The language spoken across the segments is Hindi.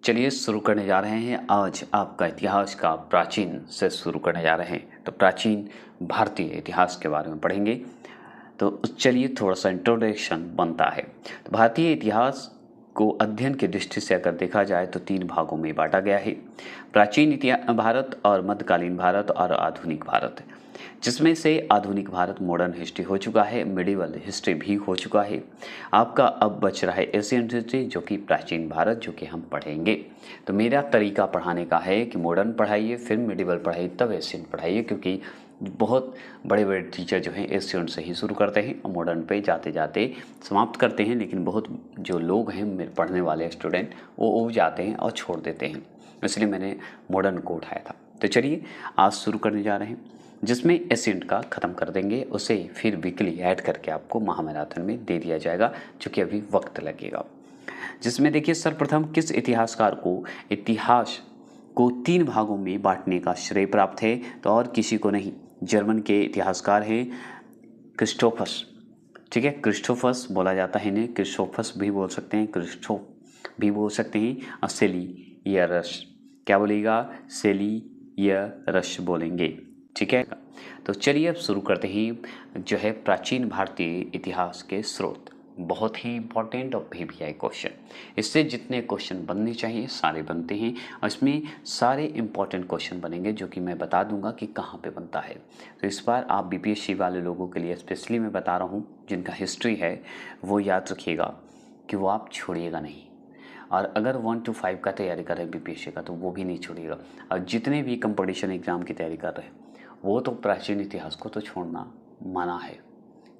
चलिए शुरू करने जा रहे हैं। आज आपका इतिहास का प्राचीन से शुरू करने जा रहे हैं। तो प्राचीन भारतीय इतिहास के बारे में पढ़ेंगे। तो चलिए थोड़ा सा इंट्रोडक्शन बनता है। तो भारतीय इतिहास को अध्ययन की दृष्टि से अगर देखा जाए तो 3 भागों में बांटा गया है। प्राचीन इतिहास भारत और मध्यकालीन भारत और आधुनिक भारत, जिसमें से आधुनिक भारत मॉडर्न हिस्ट्री हो चुका है, मिडिवल हिस्ट्री भी हो चुका है। आपका अब बच रहा है एशियन हिस्ट्री, जो कि प्राचीन भारत, जो कि हम पढ़ेंगे। तो मेरा तरीका पढ़ाने का है कि मॉडर्न पढ़ाइए, फिर मिडिवल पढ़ाइए, तब एशियन पढ़ाइए, क्योंकि बहुत बड़े बड़े टीचर जो हैं एशियन से ही शुरू करते हैं और मॉडर्न पे जाते जाते समाप्त करते हैं। लेकिन बहुत जो लोग हैं मेरे पढ़ने वाले स्टूडेंट, वो उब जाते हैं और छोड़ देते हैं, इसलिए मैंने मॉडर्न को उठाया था। तो चलिए आज शुरू करने जा रहे हैं, जिसमें एशियन का ख़त्म कर देंगे, उसे फिर वीकली ऐड करके आपको महामैराथन में दे दिया जाएगा, जो कि अभी वक्त लगेगा। जिसमें देखिए सर्वप्रथम किस इतिहासकार को इतिहास को 3 भागों में बांटने का श्रेय प्राप्त है? तो और किसी को नहीं, जर्मन के इतिहासकार हैं क्रिस्टोफस। ठीक है, क्रिस्टोफस बोला जाता है इन्हें, क्रिस्टोफस भी बोल सकते हैं, क्रिस्टोफ भी बोल सकते हैं, और सेलियरस। क्या बोलेगा? सेलियरस बोलेंगे। ठीक है, तो चलिए अब शुरू करते हैं जो है प्राचीन भारतीय इतिहास के स्रोत। बहुत ही इंपॉर्टेंट और वीवीआई क्वेश्चन, इससे जितने क्वेश्चन बनने चाहिए सारे बनते हैं, और इसमें सारे इंपॉर्टेंट क्वेश्चन बनेंगे, जो कि मैं बता दूंगा कि कहाँ पे बनता है। तो इस बार आप बीपीएससी वाले लोगों के लिए स्पेशली मैं बता रहा हूँ, जिनका हिस्ट्री है वो याद रखिएगा कि वो आप छोड़िएगा नहीं। और अगर 1 to 5 का तैयारी कर रहे हैं बीपीएससी का, तो वो भी नहीं छोड़िएगा। और जितने भी कंपटीशन एग्जाम की तैयारी कर रहे हैं, वो तो प्राचीन इतिहास को तो छोड़ना मना है,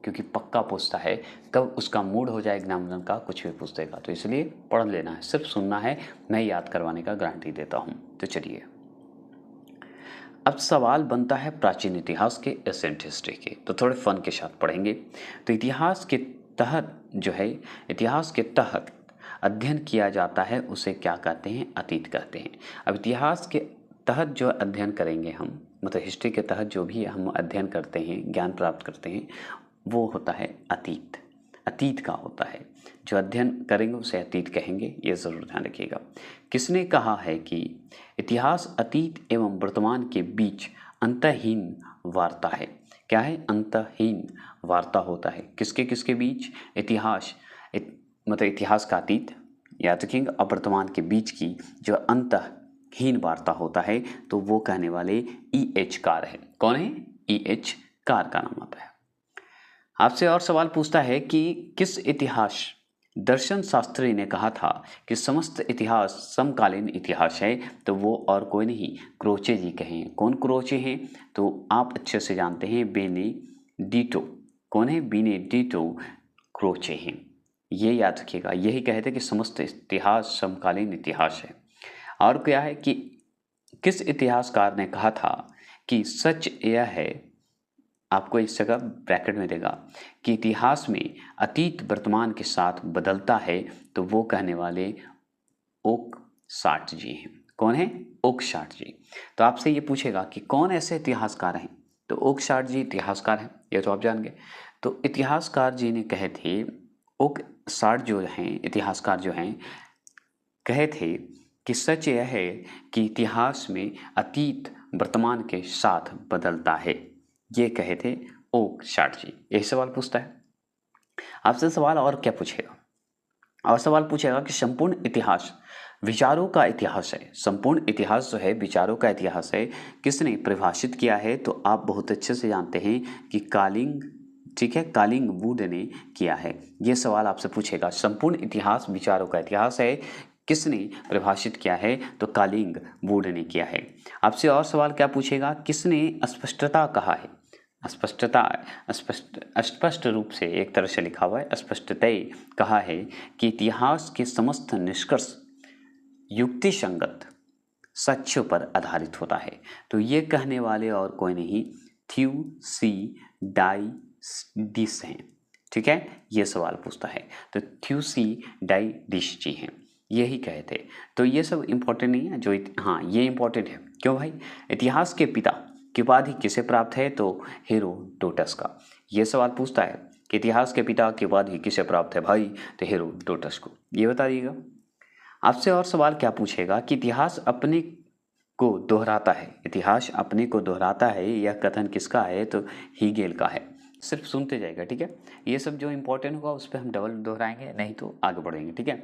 क्योंकि पक्का पूछता है, कब उसका मूड हो जाए एग्जामिनर का कुछ भी पूछ देगा। तो इसलिए पढ़ लेना है, सिर्फ सुनना है, मैं याद करवाने का गारंटी देता हूँ। तो चलिए अब सवाल बनता है प्राचीन इतिहास के एसेंट हिस्ट्री के, तो थोड़े फन के साथ पढ़ेंगे। तो इतिहास के तहत जो है, इतिहास के तहत अध्ययन किया जाता है, उसे क्या कहते हैं? अतीत कहते हैं। अब इतिहास के तहत जो अध्ययन करेंगे हम, मतलब हिस्ट्री के तहत जो भी हम अध्ययन करते हैं, ज्ञान प्राप्त करते हैं, वो होता है अतीत। अतीत का होता है, जो अध्ययन करेंगे उसे अतीत कहेंगे, ये ज़रूर ध्यान रखिएगा। किसने कहा है कि इतिहास अतीत एवं वर्तमान के बीच अंतहीन वार्ता है? क्या है? अंतहीन वार्ता होता है। किसके किसके बीच? इतिहास मतलब इतिहास का अतीत याद रखेंगे, और वर्तमान के बीच की जो अंतहीन वार्ता होता है, तो वो कहने वाले E.H. कार है। कौन है? E.H. कार का नाम आता है। आपसे और सवाल पूछता है कि किस इतिहास दर्शन शास्त्री ने कहा था कि समस्त इतिहास समकालीन इतिहास है? तो वो और कोई नहीं, क्रोचे जी कहें। कौन क्रोचे हैं? तो आप अच्छे से जानते हैं, बेनेडिटो। कौन है? बेनेडिटो क्रोचे हैं। ये याद रखिएगा, यही कहे थे कि समस्त इतिहास समकालीन इतिहास है। और क्या है कि किस इतिहासकार ने कहा था कि सच यह है, आपको इस जगह ब्रैकेट में देगा, कि इतिहास में अतीत वर्तमान के साथ बदलता है? तो वो कहने वाले ओक शार्ट जी हैं। कौन है? ओक शार्ट जी। तो आपसे ये पूछेगा कि कौन ऐसे इतिहासकार हैं, तो ओक शार्ट जी इतिहासकार हैं, ये तो आप जान गए। तो इतिहासकार जी ने कहे थे, ओक शार्ट जो हैं इतिहासकार जो हैं, कहे थे कि सच यह है कि इतिहास में अतीत वर्तमान के साथ बदलता है। ये कहे थे ओक शार्ट जी। यही सवाल पूछता है आपसे। सवाल और क्या पूछेगा? और सवाल पूछेगा कि संपूर्ण इतिहास विचारों का इतिहास है। संपूर्ण इतिहास जो है विचारों का इतिहास है, किसने परिभाषित किया है? तो आप बहुत अच्छे से जानते हैं कि कालिंग, ठीक है, कालिंग वुड ने किया है। ये सवाल आपसे पूछेगा, संपूर्ण इतिहास विचारों का इतिहास है, किसने परिभाषित किया है? तो कालिंग वुड ने किया है। आपसे और सवाल क्या पूछेगा? किसने स्पष्टता कहा है? स्पष्टता, स्पष्ट रूप से एक तरह से लिखा हुआ है, स्पष्टतः कहा है कि इतिहास के समस्त निष्कर्ष युक्ति संगत सच्चों पर आधारित होता है। तो ये कहने वाले और कोई नहीं, थ्यूसिडाइडिस हैं। ठीक है, ये सवाल पूछता है, तो थ्यूसिडाइडिस जी हैं, यही कहे थे। तो ये सब इंपॉर्टेंट नहीं है, जो हाँ ये इंपॉर्टेंट है। क्यों भाई? इतिहास के पिता की उपाधि किसे प्राप्त है? तो हेरोडोटस का। ये सवाल पूछता है कि इतिहास के पिता की उपाधि किसे प्राप्त है भाई? तो हेरोडोटस को। ये बता दीजिएगा। आपसे और सवाल क्या पूछेगा कि इतिहास अपने को दोहराता है, इतिहास अपने को दोहराता है, यह कथन किसका है? तो हीगेल का है। सिर्फ सुनते जाएगा, ठीक है। ये सब जो इंपॉर्टेंट होगा उस पर हम डबल दोहराएंगे, नहीं तो आगे बढ़ेंगे, ठीक है।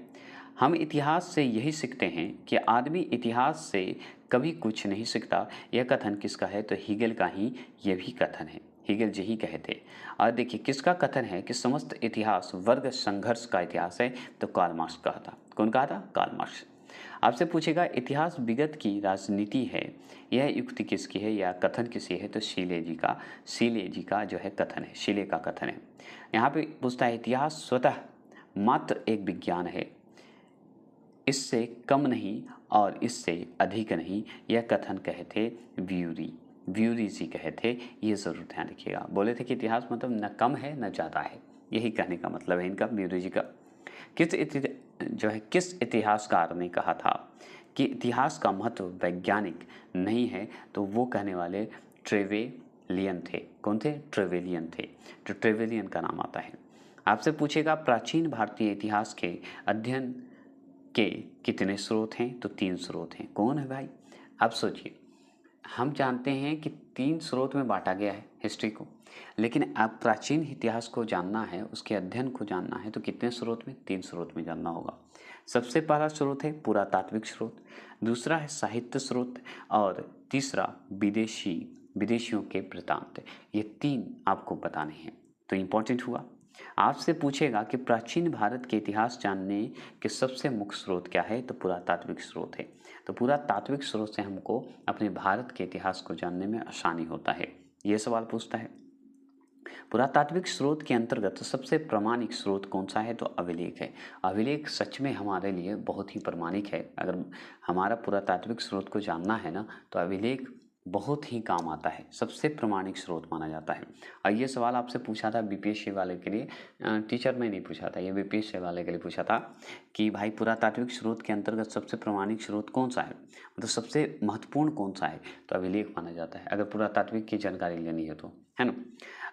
हम इतिहास से यही सीखते हैं कि आदमी इतिहास से कभी कुछ नहीं सीखता, यह कथन किसका है? तो हीगेल का ही ये भी कथन है, हीगेल यही कहते। और देखिए किसका कथन है कि समस्त इतिहास वर्ग संघर्ष का इतिहास है? तो कार्ल मार्क्स कहा था। कौन कहा था? Karl Marx. आपसे पूछेगा इतिहास विगत की राजनीति है, यह युक्ति किसकी है या कथन किसी है? तो शीले जी का, शीले जी का जो है कथन है, शीले का कथन है। यहाँ पे पूछता है इतिहास स्वतः मात्र एक विज्ञान है, इससे कम नहीं और इससे अधिक नहीं, यह कथन कहे थे व्यूरी, व्यूरी जी कहे थे। ये ज़रूर ध्यान रखिएगा। बोले थे कि इतिहास मतलब न कम है न ज़्यादा है, यही कहने का मतलब है इनका, व्यूरी जी का। किस इतिहासकार ने कहा था कि इतिहास का महत्व वैज्ञानिक नहीं है? तो वो कहने वाले ट्रेवेलियन थे। कौन थे? ट्रेवेलियन थे। तो ट्रेवेलियन का नाम आता है। आपसे पूछेगा प्राचीन भारतीय इतिहास के अध्ययन के कितने स्रोत हैं? तो 3 स्रोत हैं। कौन है भाई? आप सोचिए, हम जानते हैं कि 3 स्रोत में बांटा गया है हिस्ट्री को, लेकिन आप प्राचीन इतिहास को जानना है, उसके अध्ययन को जानना है, तो कितने स्रोत में? 3 स्रोत में जानना होगा। सबसे पहला स्रोत है पुरातात्विक स्रोत, दूसरा है साहित्य स्रोत और तीसरा विदेशियों के वृत्तांत। ये 3 आपको बताने हैं, तो इम्पोर्टेंट हुआ। आपसे पूछेगा कि प्राचीन भारत के इतिहास जानने के सबसे मुख्य स्रोत क्या है? तो पुरातात्विक स्रोत है। तो पुरातात्विक स्रोत से हमको अपने भारत के इतिहास को जानने में आसानी होता है। ये सवाल पूछता है। पुरातात्विक स्रोत के अंतर्गत सबसे प्रामाणिक स्रोत कौन सा है? तो अभिलेख है। अभिलेख सच में हमारे लिए बहुत ही प्रामाणिक है। अगर हमारा पुरातात्विक स्रोत को जानना है ना, तो अभिलेख बहुत ही काम आता है, सबसे प्रामाणिक स्रोत माना जाता है। और ये सवाल आपसे पूछा था बीपीएससी वाले के लिए, टीचर में नहीं पूछा था, ये बीपीएससी वाले के लिए पूछा था कि भाई पुरातात्विक स्रोत के अंतर्गत सबसे प्रामाणिक स्रोत कौन सा है, मतलब सबसे महत्वपूर्ण कौन सा है? तो अभिलेख माना जाता है, अगर पुरातात्विक की जानकारी लेनी है तो, है ना।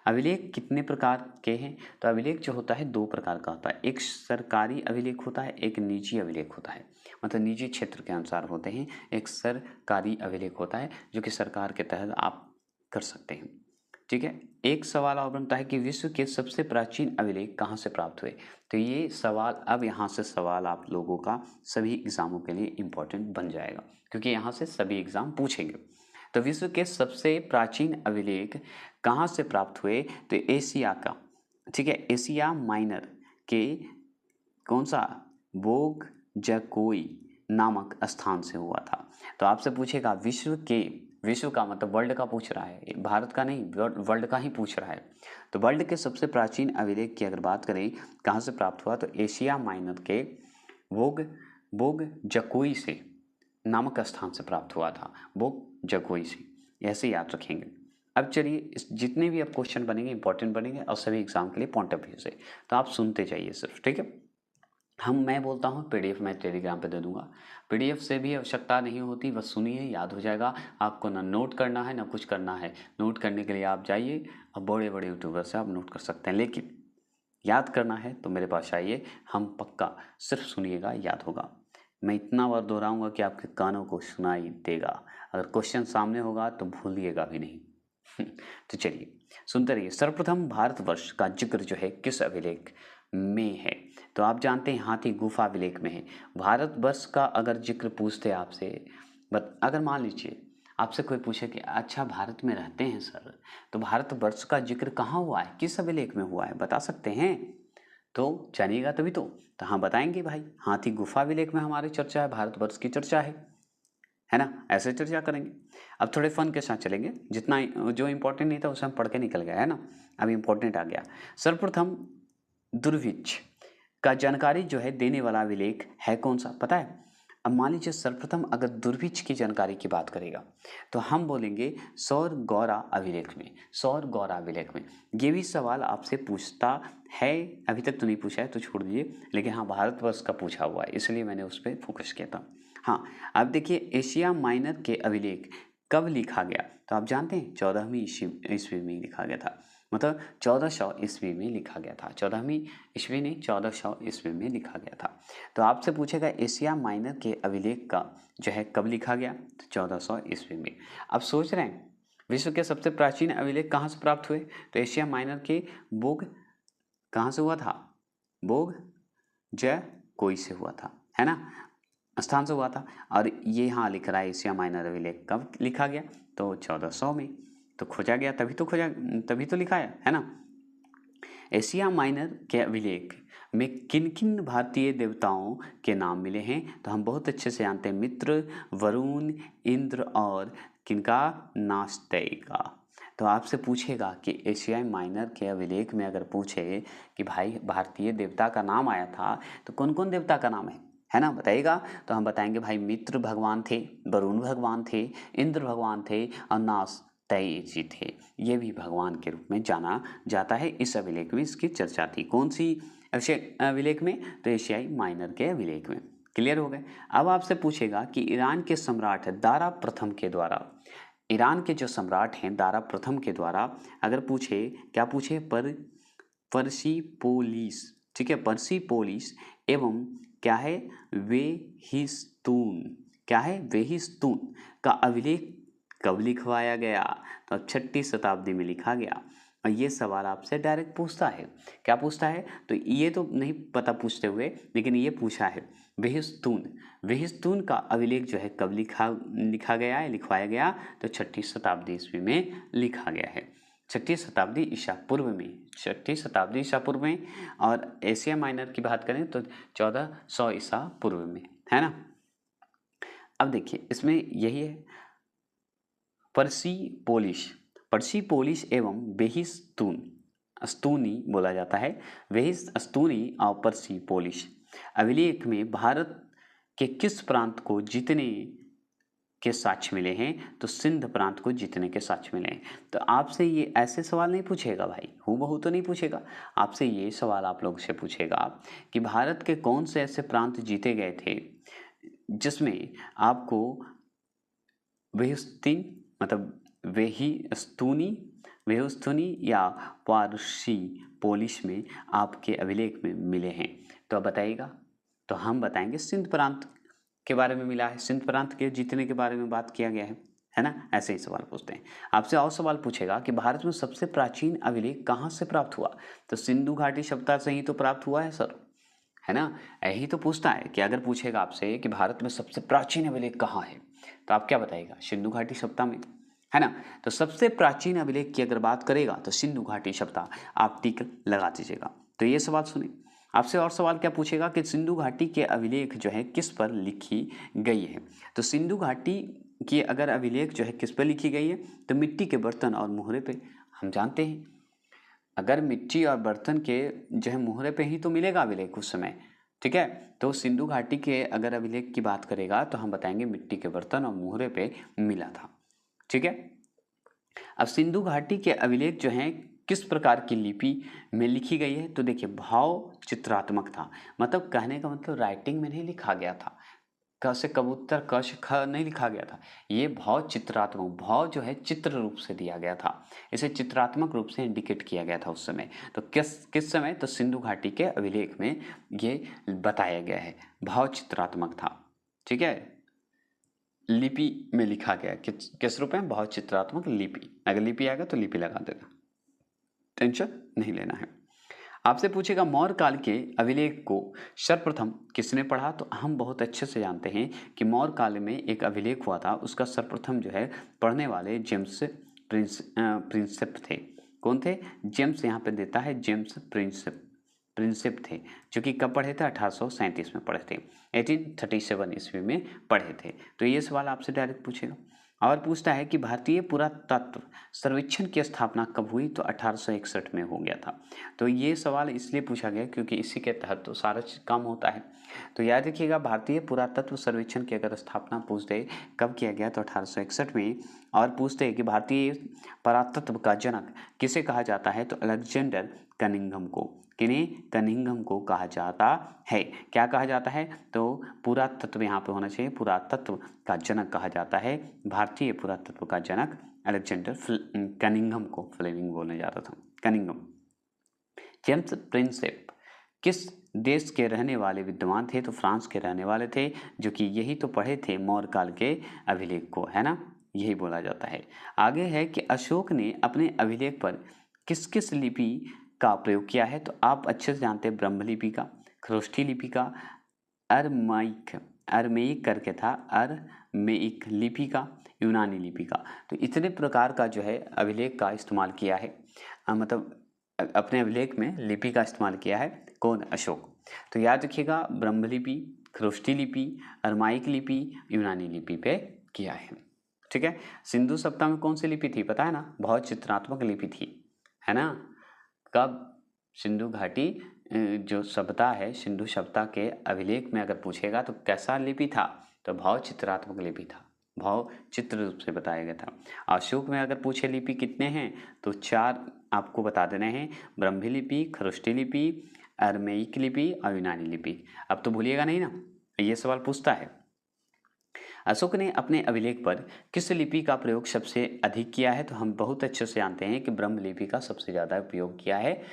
अभिलेख कितने प्रकार के हैं? तो अभिलेख जो होता है 2 प्रकार का होता है, एक सरकारी अभिलेख होता है, एक निजी अभिलेख होता है, मतलब निजी क्षेत्र के अनुसार होते हैं। एक सरकारी अभिलेख होता है जो कि सरकार के तहत आप कर सकते हैं, ठीक है। एक सवाल और बनता है कि विश्व के सबसे प्राचीन अभिलेख कहाँ से प्राप्त हुए? तो ये सवाल, अब यहाँ से सवाल आप लोगों का सभी एग्जामों के लिए इम्पोर्टेंट बन जाएगा, क्योंकि यहाँ से सभी एग्जाम पूछेंगे। तो विश्व के सबसे प्राचीन अभिलेख कहाँ से प्राप्त हुए? तो एशिया का, ठीक है, एशिया माइनर के कौन सा? बोग जकोई नामक स्थान से हुआ था। तो आपसे पूछेगा विश्व के, विश्व का मतलब वर्ल्ड का पूछ रहा है, भारत का नहीं, वर्ल्ड का ही पूछ रहा है। तो वर्ल्ड के सबसे प्राचीन अभिलेख की अगर बात करें कहाँ से प्राप्त हुआ, तो एशिया माइनर के बोग जकोई से नामक स्थान से प्राप्त हुआ था, बोग जकोई से। ऐसे याद रखेंगे। अब चलिए, इस जितने भी अब क्वेश्चन बनेंगे इंपॉर्टेंट बनेंगे और सभी एग्जाम के लिए पॉइंट ऑफ व्यू से, तो आप सुनते जाइए सिर्फ, ठीक है। मैं बोलता हूँ पीडीएफ मैं टेलीग्राम पे दे दूंगा, पीडीएफ से भी आवश्यकता नहीं होती, बस सुनिए याद हो जाएगा। आपको ना नोट करना है ना कुछ करना है, नोट करने के लिए आप जाइए और बड़े बड़े यूट्यूबर से आप नोट कर सकते हैं, लेकिन याद करना है तो मेरे पास आइए, हम पक्का सिर्फ सुनिएगा, याद होगा। मैं इतना बार दोहराऊंगा कि आपके कानों को सुनाई देगा, अगर क्वेश्चन सामने होगा तो भूलिएगा भी नहीं। तो चलिए सुनते रहिए। सर्वप्रथम भारतवर्ष का जिक्र जो है किस अभिलेख में है? तो आप जानते हैं हाथी गुफा अभिलेख में है। भारतवर्ष का अगर जिक्र पूछते आपसे, अगर मान लीजिए आपसे कोई पूछे कि अच्छा भारत में रहते हैं सर, तो भारतवर्ष का जिक्र कहाँ हुआ है, किस अभिलेख में हुआ है, बता सकते हैं? तो जानिएगा तभी तो हाँ बताएंगे भाई, हाथी गुफा अभिलेख में हमारी चर्चा है, भारतवर्ष की चर्चा है ना, ऐसे चर्चा करेंगे। अब थोड़े फन के साथ चलेंगे, जितना जो इम्पोर्टेंट नहीं था उसे हम पढ़ के निकल गए, है ना, अब इम्पोर्टेंट आ गया। सर्वप्रथम दुर्भिक्ष का जानकारी जो है देने वाला अभिलेख है कौन सा, पता है? अब मान लीजिए सर्वप्रथम अगर दुर्भिक्ष की जानकारी की बात करेगा तो हम बोलेंगे सौर गौरा अभिलेख में, सौर गौरा अभिलेख में। ये भी सवाल आपसे पूछता है, अभी तक तो नहीं पूछा है तो छोड़ दीजिए, लेकिन हाँ भारतवर्ष का पूछा हुआ है इसलिए मैंने उस पर फोकस किया था। हाँ, अब देखिए एशिया माइनर के अभिलेख कब लिखा गया? तो आप जानते हैं 14वीं ईस्वी में लिखा गया था। मतलब 1400 ईस्वी में लिखा गया था। 14वीं ईस्वी नहीं, 1400 ईस्वी में लिखा गया था। तो आपसे पूछेगा एशिया माइनर के अभिलेख का जो है कब लिखा गया, तो 1400 ईस्वी में। अब सोच रहे हैं विश्व के सबसे प्राचीन अभिलेख कहाँ से प्राप्त हुए, तो एशिया माइनर के बोग कहाँ से हुआ था, बोग जय कोई से हुआ था, है ना, स्थान से हुआ था। और ये यहाँ लिख रहा है एशिया माइनर अभिलेख कब लिखा गया, तो 1400 में। तो खोजा गया तभी तो लिखा है ना। एशिया माइनर के अभिलेख में किन किन भारतीय देवताओं के नाम मिले हैं, तो हम बहुत अच्छे से जानते हैं, मित्र, वरुण, इंद्र और किनका, नास्तेय का। तो आपसे पूछेगा कि एशिया माइनर के अभिलेख में अगर पूछे कि भाई भारतीय देवता का नाम आया था तो कौन कौन देवता का नाम है ना, बताइएगा। तो हम बताएंगे भाई मित्र भगवान थे, वरुण भगवान थे, इंद्र भगवान थे और नास्तेय जी थे। ये भी भगवान के रूप में जाना जाता है। इस अभिलेख में इसकी चर्चा थी। कौन सी अभिलेख में, तो एशियाई माइनर के अभिलेख में। क्लियर हो गए। अब आपसे पूछेगा कि ईरान के सम्राट दारा प्रथम के द्वारा, ईरान के जो सम्राट हैं दारा प्रथम के द्वारा अगर पूछे, क्या पूछे, पर्सिपोलिस, ठीक है, पर्सिपोलिस एवं क्या है, वेहिस्तून, क्या है, वेहिस्तून का अभिलेख कब लिखवाया गया, तो 6ठी शताब्दी में लिखा गया। और ये सवाल आपसे डायरेक्ट पूछता है, क्या पूछता है, तो ये तो नहीं पता पूछते हुए, लेकिन ये पूछा है वेहिस्तून का अभिलेख जो है कब लिखा गया है, लिखवाया गया, तो 6ठी शताब्दी ईस्वी में लिखा गया है। 6ठी शताब्दी ईसा पूर्व में, 6ठी शताब्दी ईसा पूर्व में। और एशिया माइनर की बात करें तो 1400 ईसा पूर्व में, है ना। अब देखिए इसमें यही है, पर्सिपोलिस एवं वेहिस्तून, स्तूनी बोला जाता है, वेहिस्तूनी और पर्सिपोलिस अभिलेख में भारत के किस प्रांत को जीतने के साक्ष्य मिले हैं, तो सिंध प्रांत को जीतने के साक्ष्य मिले हैं। तो आपसे ये ऐसे सवाल नहीं पूछेगा भाई, हूबहू तो नहीं पूछेगा, आपसे ये सवाल आप लोग से पूछेगा कि भारत के कौन से ऐसे प्रांत जीते गए थे जिसमें आपको वेहिस्तून, मतलब वेहिस्तूनी या पर्सिपोलिस में आपके अभिलेख में मिले हैं। तो अब बताइएगा, तो हम बताएंगे सिंध प्रांत के बारे में मिला है, सिंध प्रांत के जीतने के बारे में बात किया गया है ना। ऐसे ही सवाल पूछते हैं। आपसे और सवाल पूछेगा कि भारत में सबसे प्राचीन अभिलेख कहाँ से प्राप्त हुआ, तो सिंधु घाटी सभ्यता से ही तो प्राप्त हुआ है सर, है ना। यही तो पूछता है कि अगर पूछेगा आपसे कि भारत में सबसे प्राचीन अभिलेख कहाँ है, तो आप क्या बताइएगा, सिंधु घाटी सभ्यता में, है ना। तो सबसे प्राचीन अभिलेख की अगर बात करेगा तो सिंधु घाटी सभ्यता, आप टिक लगा दीजिएगा। तो ये सवाल सुनिए। आपसे और सवाल क्या पूछेगा कि सिंधु घाटी के अभिलेख जो है किस पर लिखी गई है, तो सिंधु घाटी की अगर अभिलेख जो है किस पर लिखी गई है, तो मिट्टी के बर्तन और मुहरे पे। हम जानते हैं अगर मिट्टी और बर्तन के जो है मुहरे पे ही तो मिलेगा अभिलेख उस समय, ठीक है। तो सिंधु घाटी के अगर अभिलेख की बात करेगा तो हम बताएंगे मिट्टी के बर्तन और मुहरे पे मिला था, ठीक है। अब सिंधु घाटी के अभिलेख जो हैं किस प्रकार की लिपि में लिखी गई है, तो देखिए भाव चित्रात्मक था, मतलब कहने का मतलब राइटिंग में नहीं लिखा गया था, क से कबूतर क से ख नहीं लिखा गया था, ये भाव चित्रात्मक, भाव जो है चित्र रूप से दिया गया था, इसे चित्रात्मक रूप से इंडिकेट किया गया था उस समय। तो किस समय, तो सिंधु घाटी के अभिलेख में ये बताया गया है, भाव चित्रात्मक था, ठीक है। लिपि में लिखा गया, किस रूप में, भाव चित्रात्मक लिपि, अगर लिपि आएगा तो लिपि लगा देगा, टेंशन नहीं लेना है। आपसे पूछेगा मौर्य काल के अभिलेख को सर्वप्रथम किसने पढ़ा, तो हम बहुत अच्छे से जानते हैं कि मौर्य काल में एक अभिलेख हुआ था, उसका सर्वप्रथम जो है पढ़ने वाले जेम्स प्रिंसेप थे। कौन थे, जेम्स, यहाँ पे देता है जेम्स प्रिंसेप थे, जो कि कब पढ़े थे, 1837 में पढ़े थे, 1837 ईस्वी में पढ़े थे। तो ये सवाल आपसे डायरेक्ट पूछेगा। और पूछता है कि भारतीय पुरातत्व सर्वेक्षण की स्थापना कब हुई, तो 1861 में हो गया था। तो ये सवाल इसलिए पूछा गया क्योंकि इसी के तहत तो सारा काम होता है। तो याद रखिएगा, भारतीय पुरातत्व सर्वेक्षण की अगर स्थापना पूछते कब किया गया, तो 1861 में। और पूछते हैं कि भारतीय पुरातत्व का जनक किसे कहा जाता है, तो अलेक्जेंडर कनिंघम को, किन्हें, कनिंघम को कहा जाता है। क्या कहा जाता है, तो पुरातत्व यहाँ पे होना चाहिए, पुरातत्व का जनक कहा जाता है, भारतीय पुरातत्व का जनक अलेक्जेंडर कनिंघम को, फ्लेमिंग बोलने जा रहा था, कनिंघम। जेम्स प्रिंसेप किस देश के रहने वाले विद्वान थे? तो फ्रांस के रहने वाले थे, जो कि यही तो पढ़े थे मौर्य काल के अभिलेख को, है ना, यही बोला जाता है। आगे है कि अशोक ने अपने अभिलेख पर किस किस लिपि का प्रयोग किया है? तो आप अच्छे से जानते हैं ब्रह्मलिपि का, खरोष्ठी लिपि का, अरमेइक करके था, अरमेइक लिपि का, यूनानी लिपि का। तो इतने प्रकार का जो है अभिलेख का इस्तेमाल किया है, मतलब अपने अभिलेख में लिपि का इस्तेमाल किया है कौन? अशोक। तो याद रखिएगा ब्रह्मलिपि, खरोष्ठी लिपि, अरमाइक लिपि, यूनानी लिपि पे किया है। ठीक है। सिंधु सभ्यता में कौन सी लिपि थी पता है ना? बहुत चित्रात्मक लिपि थी, है ना। कब? सिंधु घाटी जो सभ्यता है, सिंधु सभ्यता के अभिलेख में अगर पूछेगा तो कैसा लिपि था? तो भाव चित्रात्मक लिपि था, भाव चित्र रूप से बताया गया था। अशोक में अगर पूछे लिपि कितने हैं तो 4 आपको बता देने हैं, ब्रह्मी लिपि, खरोष्ठी लिपि, अरमेइक लिपि और यूनानी लिपि। अब तो भूलिएगा नहीं ना, ये सवाल पूछता है। अशोक ने अपने अभिलेख पर किस लिपि का प्रयोग सबसे अधिक किया है? तो हम बहुत अच्छे से जानते हैं कि ब्रह्म लिपि का सबसे ज़्यादा उपयोग किया है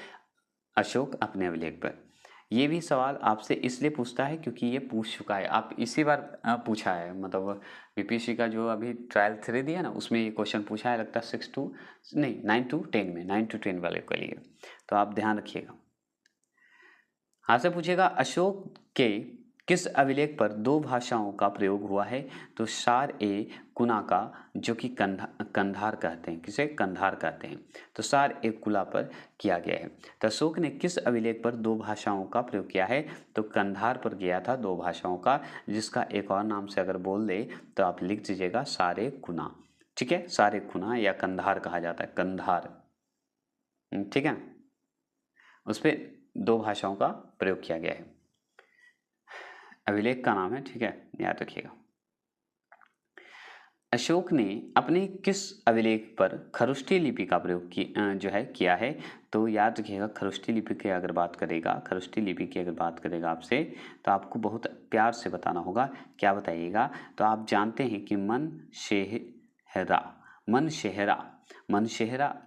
अशोक अपने अभिलेख पर। ये भी सवाल आपसे इसलिए पूछता है क्योंकि ये पूछ चुका है, आप इसी बार पूछा है, मतलब बीपीएससी का जो अभी ट्रायल 3 दिया ना उसमें ये क्वेश्चन पूछा है, लगता है 9 to 10 में, 9 to 10 वाले के लिए, तो आप ध्यान रखिएगा। आपसे पूछेगा अशोक के किस अभिलेख पर 2 भाषाओं का प्रयोग हुआ है? तो सार ए कुना का, जो कि कंधार कहते हैं, किसे? कंधार कहते हैं। तो सार ए कुला पर किया गया है। तो अशोक ने किस अभिलेख पर 2 भाषाओं का प्रयोग किया है? तो कंधार पर किया था 2 भाषाओं का, जिसका एक और नाम से अगर बोल दे तो आप लिख दीजिएगा सार ए कुना। ठीक है, सार ए कुना या कंधार कहा जाता है, कंधार। ठीक है, उस पर 2 भाषाओं का प्रयोग किया गया है, अभिलेख का नाम है। ठीक है, याद रखिएगा। अशोक ने अपने किस अभिलेख पर खरोष्ठी लिपि का प्रयोग किया है? तो याद रखिएगा खरोष्ठी लिपि की अगर बात करेगा, खरोष्ठी लिपि की अगर बात करेगा आपसे, तो आपको बहुत प्यार से बताना होगा। क्या बताइएगा? तो आप जानते हैं कि मनशेहरा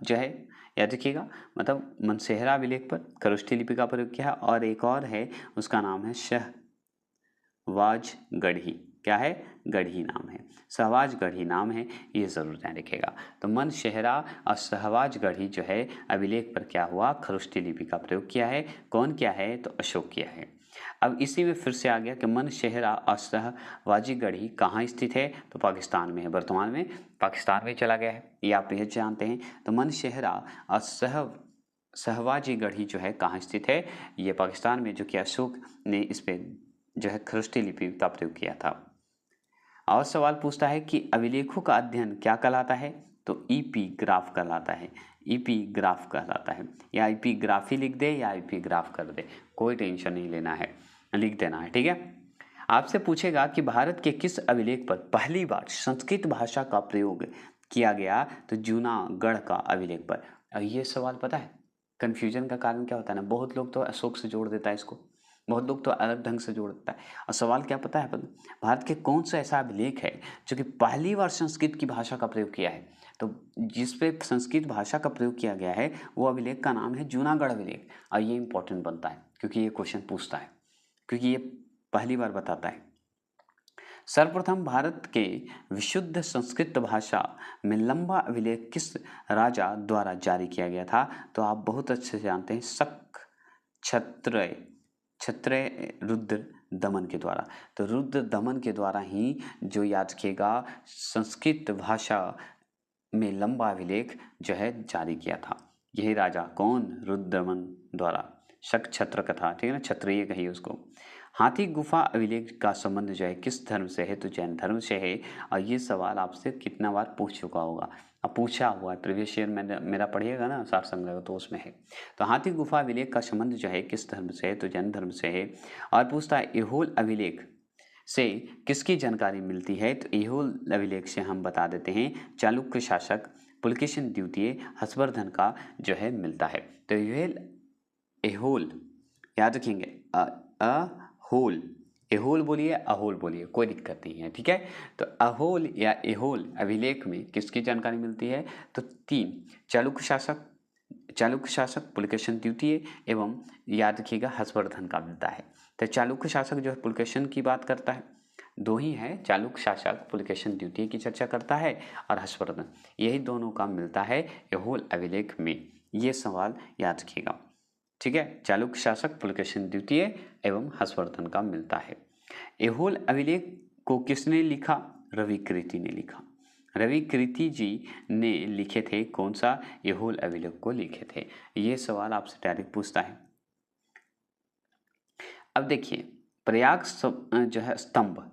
जो है, याद रखिएगा, मतलब मनशेहरा अभिलेख पर खरोष्ठी लिपि का प्रयोग किया है। और एक और है, उसका नाम है सहवाज गढ़ी। क्या है? गढ़ी नाम है, सहवाज गढ़ी नाम है, ये जरूर ध्यान रखिएगा। तो मनशेहरा और सहवाज गढ़ी जो है अभिलेख पर क्या हुआ? खरोष्ठी लिपि का प्रयोग किया है। कौन किया है? तो अशोक किया है। अब इसी में फिर से आ गया कि मनशेहरा और सहवाजी गढ़ी कहाँ स्थित है? तो पाकिस्तान में है, वर्तमान में पाकिस्तान में चला गया है, ये आप ये जानते हैं। तो मनशेहरा और सहवाजी गढ़ी जो है कहाँ स्थित है? ये पाकिस्तान में, जो कि अशोक ने इस पे जो है खरोष्ठी लिपि का प्रयोग किया था। और सवाल पूछता है कि अभिलेखों का अध्ययन क्या कहलाता है? तो एपिग्राफ कहलाता है, एपिग्राफ कहलाता है। या एपिग्राफी लिख दे या एपिग्राफ कर दे, कोई टेंशन नहीं लेना है, लिख देना है। ठीक है। आपसे पूछेगा कि भारत के किस अभिलेख पर पहली बार संस्कृत भाषा का प्रयोग किया गया? तो जूनागढ़ का अभिलेख पर। और ये सवाल पता है कन्फ्यूजन का कारण क्या होता है ना, बहुत लोग तो अशोक से जोड़ देता है इसको, बहुत लोग तो अलग ढंग से जोड़ देता है। और सवाल क्या पता है, भारत के कौन सा ऐसा अभिलेख है जो कि पहली बार संस्कृत की भाषा का प्रयोग किया है? तो जिस पे संस्कृत भाषा का प्रयोग किया गया है वो अभिलेख का नाम है जूनागढ़ अभिलेख। और ये इंपॉर्टेंट बनता है क्योंकि ये क्वेश्चन पूछता है, क्योंकि ये पहली बार बताता है। सर्वप्रथम भारत के विशुद्ध संस्कृत भाषा में लंबा अभिलेख किस राजा द्वारा जारी किया गया था? तो आप बहुत अच्छे से जानते हैं, शक क्षत्रिय रुद्र दमन के द्वारा। तो रुद्र दमन के द्वारा ही, जो याद रखिएगा, संस्कृत भाषा में लंबा अभिलेख जो है जारी किया था। यही राजा कौन? रुद्र दमन द्वारा। शक छत्र कथा, ठीक है ना, क्षत्रिय कहिए उसको। हाथी गुफा अभिलेख का संबंध जो है किस धर्म से है? तो जैन धर्म से है। और ये सवाल आपसे कितना बार पूछ चुका होगा, अब पूछा हुआ है, प्रीवियस ईयर में मेरा पढ़िएगा ना सार संग्रह, तो उसमें है। तो हाथी गुफा अभिलेख का संबंध जो है किस धर्म से है? तो जैन धर्म से है। और पूछता है ऐहोल अभिलेख से किसकी जानकारी मिलती है? तो ऐहोल अभिलेख से हम बता देते हैं चालुक्य शासक पुलकेशिन द्वितीय हर्षवर्धन का जो है मिलता है। तो ऐहोल याद रखेंगे, अहोल, ऐहोल बोलिए अहोल बोलिए, कोई दिक्कत नहीं है। ठीक है। तो अहोल या ऐहोल अभिलेख में किसकी जानकारी मिलती है? तो 3 चालुक्य शासक चालुक्य शासक पुलकेशन द्वितीय एवं याद रखिएगा हर्षवर्धन का मिलता है। तो चालुक्य शासक जो है पुलकेशन की बात करता है, दो ही है, चालुक्य शासक पुलकेशन द्वितीय की चर्चा करता है और हर्षवर्धन, यही दोनों का मिलता है ऐहोल अभिलेख में। ये सवाल याद रखिएगा, ठीक है। चालुक्य शासक पुलकेशन द्वितीय एवं हर्षवर्धन का मिलता है। ऐहोल अभिलेख को किसने लिखा? रवि कृति ने लिखा। रवि कृति जी ने लिखे थे, कौन सा? ऐहोल अभिलेख को लिखे थे। ये सवाल आपसे डायरेक्ट पूछता है। अब देखिए, प्रयाग जो है स्तंभ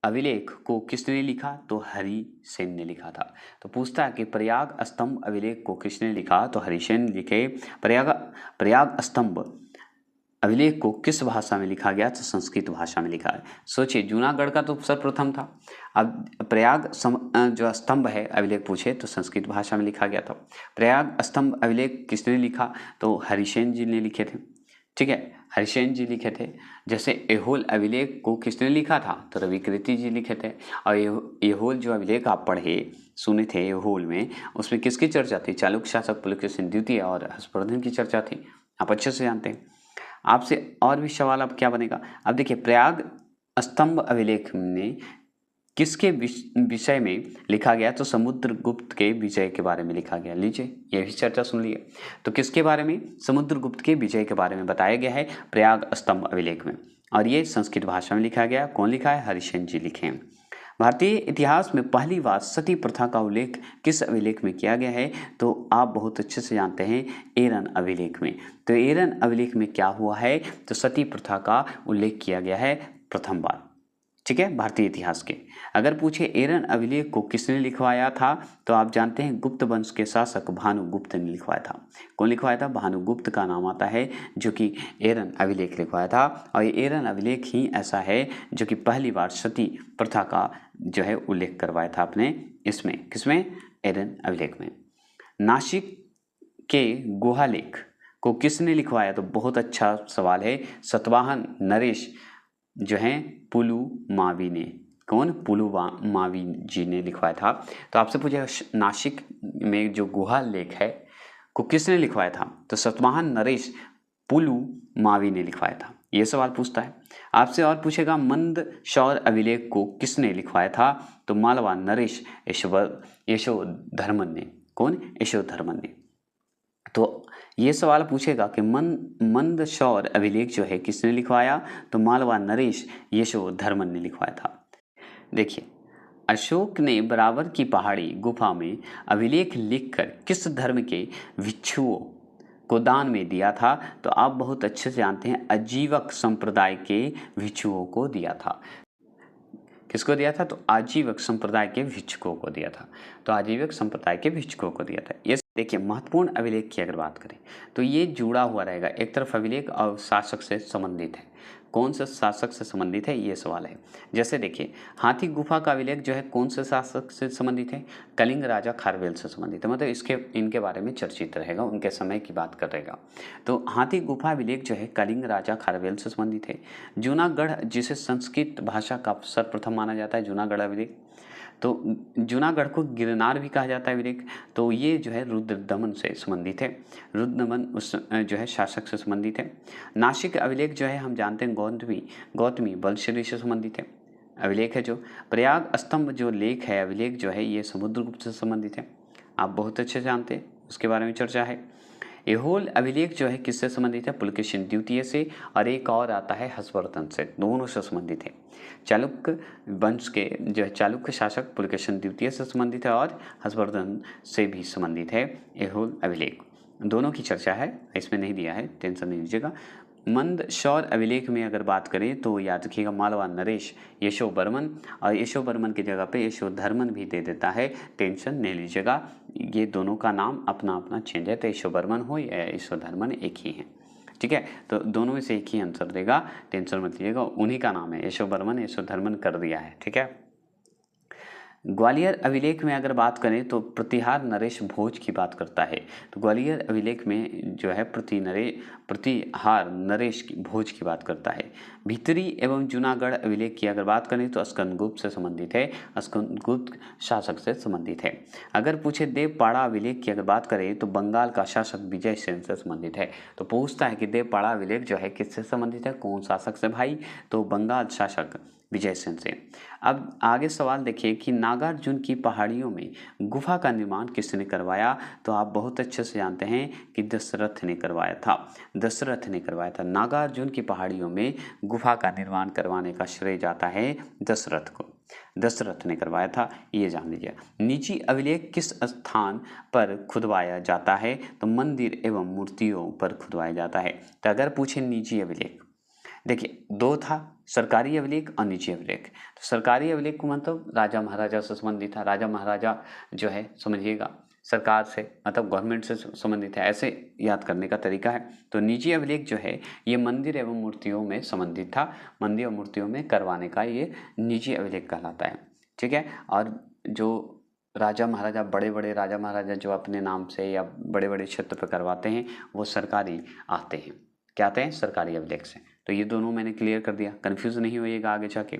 अभिलेख को किसने लिखा? तो हरिसेन ने लिखा था। तो पूछता है कि प्रयाग स्तंभ अभिलेख को किसने लिखा? तो हरिसेन लिखे। प्रयाग स्तंभ अभिलेख को किस भाषा में लिखा गया? तो संस्कृत भाषा में लिखा है। सोचिए, जूनागढ़ का तो सर्वप्रथम था, अब प्रयाग जो स्तंभ है अभिलेख पूछे तो संस्कृत भाषा में लिखा गया था। प्रयाग स्तंभ अभिलेख किसने लिखा? तो हरिसेन जी ने लिखे थे, ठीक है, हरिसेन जी लिखे थे। जैसे ऐहोल अभिलेख को किसने लिखा था? तो रवि कृति जी लिखे थे। और ऐहोल जो अभिलेख आप पढ़े सुने थे ऐहोल में, उसमें किसकी चर्चा थी? चालुक्य शासक पुलकेशिन द्वितीय और हर्षवर्धन की चर्चा थी, आप अच्छे से जानते हैं। आपसे और भी सवाल अब क्या बनेगा? अब देखिए, प्रयाग स्तंभ अभिलेख में किसके विषय में लिखा गया? तो समुद्रगुप्त के विजय के बारे में लिखा गया। लीजिए, यह भी चर्चा सुन लिए। तो किसके बारे में? समुद्रगुप्त के विजय के बारे में बताया गया है प्रयाग स्तंभ अभिलेख में, और ये संस्कृत भाषा में लिखा गया। कौन लिखा है? हरिसेन जी लिखे हैं। भारतीय इतिहास में पहली बार सती प्रथा का उल्लेख किस अभिलेख में किया गया है? तो आप बहुत अच्छे से जानते हैं, एरन अभिलेख में। तो एरन अभिलेख में क्या हुआ है? तो सती प्रथा का उल्लेख किया गया है प्रथम बार, ठीक है, भारतीय इतिहास के। अगर पूछे एरन अभिलेख को किसने लिखवाया था? तो आप जानते हैं गुप्त वंश के शासक भानुगुप्त ने लिखवाया था। कौन लिखवाया था? भानुगुप्त का नाम आता है जो कि एरन अभिलेख लिखवाया था। और ये एरन अभिलेख ही ऐसा है जो कि पहली बार सती प्रथा का जो है उल्लेख करवाया था अपने इसमें, किसमें? एरन अभिलेख में। नासिक के गुहालेख को किसने लिखवाया? तो बहुत अच्छा सवाल है, सतवाहन नरेश जो है पुलुमावी ने। कौन? पुलुमावी जी ने लिखवाया था। तो आपसे पूछेगा नासिक में जो गुहा लेख है को किसने लिखवाया था? तो सतवाहन नरेश पुलुमावी ने लिखवाया था। ये सवाल पूछता है। आपसे और पूछेगा मंदसौर अभिलेख को किसने लिखवाया था? तो मालवा नरेश यशोधर्मन ने। कौन? यशोधर्मन ने। तो ये सवाल पूछेगा कि मंदसौर अभिलेख जो है किसने लिखवाया? तो मालवा नरेश यशोधर्मन ने लिखवाया था। देखिए, अशोक ने बराबर की पहाड़ी गुफा में अभिलेख लिखकर किस धर्म के भिक्षुओं को दान में दिया था? तो आप बहुत अच्छे से जानते हैं, आजीवक संप्रदाय के भिक्षुओं को दिया था। किसको दिया था? तो आजीवक संप्रदाय के भिक्षुकों को दिया था। तो आजीवक संप्रदाय के भिक्षुकों को दिया था। ये देखिए, महत्वपूर्ण अभिलेख की अगर बात करें तो ये जुड़ा हुआ रहेगा, एक तरफ अभिलेख और शासक से संबंधित है। कौन से शासक से संबंधित है, ये सवाल है। जैसे देखिए, हाथी गुफा का अभिलेख जो है कौन से शासक से संबंधित है? कलिंग राजा खारवेल से संबंधित है, मतलब इनके बारे में चर्चित रहेगा, उनके समय की बात कर रहेगा। तो हाथी गुफा अभिलेख जो है कलिंग राजा खारवेल से संबंधित है। जूनागढ़, जिसे संस्कृत भाषा का सर्वप्रथम माना जाता है, जूनागढ़ अभिलेख, तो जूनागढ़ को गिरनार भी कहा जाता है अभिलेख। तो ये जो है रुद्रदमन से संबंधित है, रुद्रदमन उस जो है शासक से संबंधित है। नासिक अभिलेख जो है हम जानते हैं गौतमी बलश्री से संबंधित है अभिलेख है। जो प्रयाग स्तंभ जो लेख है अभिलेख जो है ये समुद्रगुप्त से संबंधित है, आप बहुत अच्छे से जानते हैं, उसके बारे में चर्चा है। ऐहोल अभिलेख जो है किससे संबंधित है? पुलकेशिन द्वितीय से, और एक और आता है हर्षवर्धन से, दोनों से संबंधित है। चालुक्य वंश के जो है चालुक्य शासक पुलकेशिन द्वितीय से संबंधित है और हर्षवर्धन से भी संबंधित है ऐहोल अभिलेख। दोनों की चर्चा है, इसमें नहीं दिया है, टेंशन नहीं लीजिएगा। मंदसौर अभिलेख में अगर बात करें तो याद रखिएगा मालवा नरेश यशोवर्मन, और यशोवर्मन की जगह पे यशोधर्मन भी दे देता है, टेंशन नहीं लीजिएगा। ये दोनों का नाम अपना अपना चेंज है, तो यशोवर्मन हो या यशोधर्मन एक ही है, ठीक है। तो दोनों में से एक ही आंसर देगा, टेंशन मत लीजिएगा, उन्हीं का नाम है यशोवर्मन, यशोधर्मन कर दिया है, ठीक है। ग्वालियर अभिलेख में अगर बात करें तो प्रतिहार नरेश भोज की बात करता है। तो ग्वालियर अभिलेख में जो है प्रतिहार नरेश भोज की बात करता है। भीतरी एवं जूनागढ़ अभिलेख की अगर बात करें तो स्कंदगुप्त से संबंधित है, स्कंदगुप्त शासक से संबंधित है। अगर पूछे देवपाड़ा अभिलेख की अगर बात करें तो बंगाल का शासक विजय सेन से संबंधित है। तो पूछता है कि देवपाड़ा अभिलेख जो है किससे संबंधित है, कौन शासक से भाई, तो बंगाल शासक विजय सेन से। अब आगे सवाल देखिए कि नागार्जुन की पहाड़ियों में गुफा का निर्माण किसने करवाया, तो आप बहुत अच्छे से जानते हैं कि दशरथ ने करवाया था। दशरथ ने करवाया था। नागार्जुन की पहाड़ियों में गुफा का निर्माण करवाने का श्रेय जाता है दशरथ को, दशरथ ने करवाया था, ये जान लीजिए। निजी अभिलेख किस स्थान पर खुदवाया जाता है, तो मंदिर एवं मूर्तियों पर खुदवाया जाता है। तो अगर पूछे निजी अभिलेख, देखिए दो था, सरकारी अभिलेख और निजी अभिलेख। तो सरकारी अभिलेख को मतलब राजा महाराजा से संबंधित था, राजा महाराजा जो है समझिएगा सरकार से मतलब गवर्नमेंट से संबंधित है, ऐसे याद करने का तरीका है। तो निजी अभिलेख जो है ये मंदिर एवं मूर्तियों में संबंधित था, मंदिर और मूर्तियों में करवाने का ये निजी अभिलेख कहलाता है, ठीक है। और जो राजा महाराजा, बड़े बड़े राजा महाराजा जो अपने नाम से या बड़े बड़े क्षेत्र पर करवाते हैं वो सरकारी आते हैं, क्या आते हैं, सरकारी अभिलेख से। तो ये दोनों मैंने क्लियर कर दिया, कंफ्यूज नहीं होइएगा आगे जाके।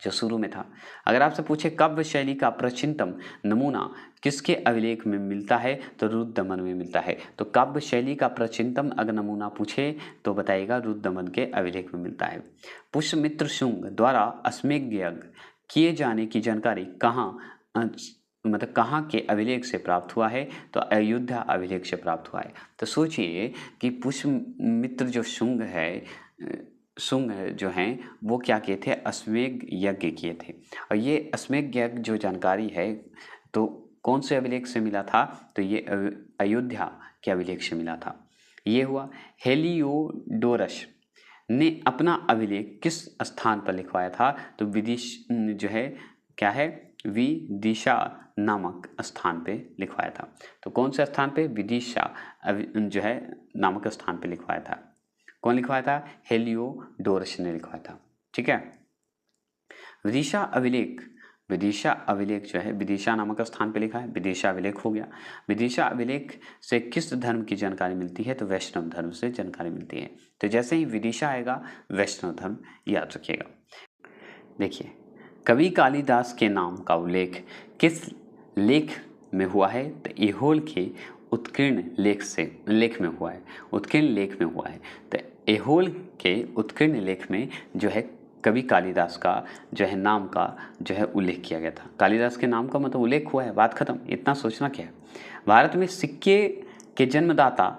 जो शुरू में था, अगर आपसे पूछे काव्य शैली का प्राचीनतम नमूना किसके अभिलेख में मिलता है, तो रुद्रदमन में मिलता है। तो काव्य शैली का प्राचीनतम अगर नमूना पूछे तो बताइएगा रुद्रदमन के अभिलेख में मिलता है। पुष्यमित्र शुंग द्वारा अश्वमेध यज्ञ किए जाने की जानकारी कहाँ के अभिलेख से प्राप्त हुआ है, तो अयोध्या अभिलेख से प्राप्त हुआ है। तो सोचिए कि पुष्यमित्र जो शुंग जो हैं वो क्या किए थे, अश्वमेध यज्ञ किए थे। और ये अश्वमेध यज्ञ जो जानकारी है तो कौन से अभिलेख से मिला था, तो ये अयोध्या के अभिलेख से मिला था। ये हुआ। हेलियोडोरस ने अपना अभिलेख किस स्थान पर लिखवाया था, तो जो है क्या है, विदिशा नामक स्थान पे लिखवाया था। तो कौन से स्थान पे, विदिशा जो है नामक स्थान पे लिखवाया था। कौन लिखवाया था, हेलियोडोरस ने लिखवाया था, ठीक है। विदिशा अभिलेख जो है विदिशा नामक स्थान पे लिखा है, विदिशा अभिलेख हो गया। विदिशा अभिलेख से किस धर्म की जानकारी मिलती है, तो वैष्णव धर्म से जानकारी मिलती है। तो जैसे ही विदिशा आएगा वैष्णव धर्म याद रखिएगा। देखिए कवि कालिदास के नाम का उल्लेख किस लेख में हुआ है, तो ऐहोल के उत्कीर्ण लेख में हुआ है, उत्कीर्ण लेख में हुआ है। तो ऐहोल के उत्कीर्ण लेख में जो है कवि कालिदास का जो है नाम का जो है उल्लेख किया गया था। कालिदास के नाम का मतलब उल्लेख हुआ है, बात खत्म, इतना सोचना क्या है। भारत में सिक्के के जन्मदाता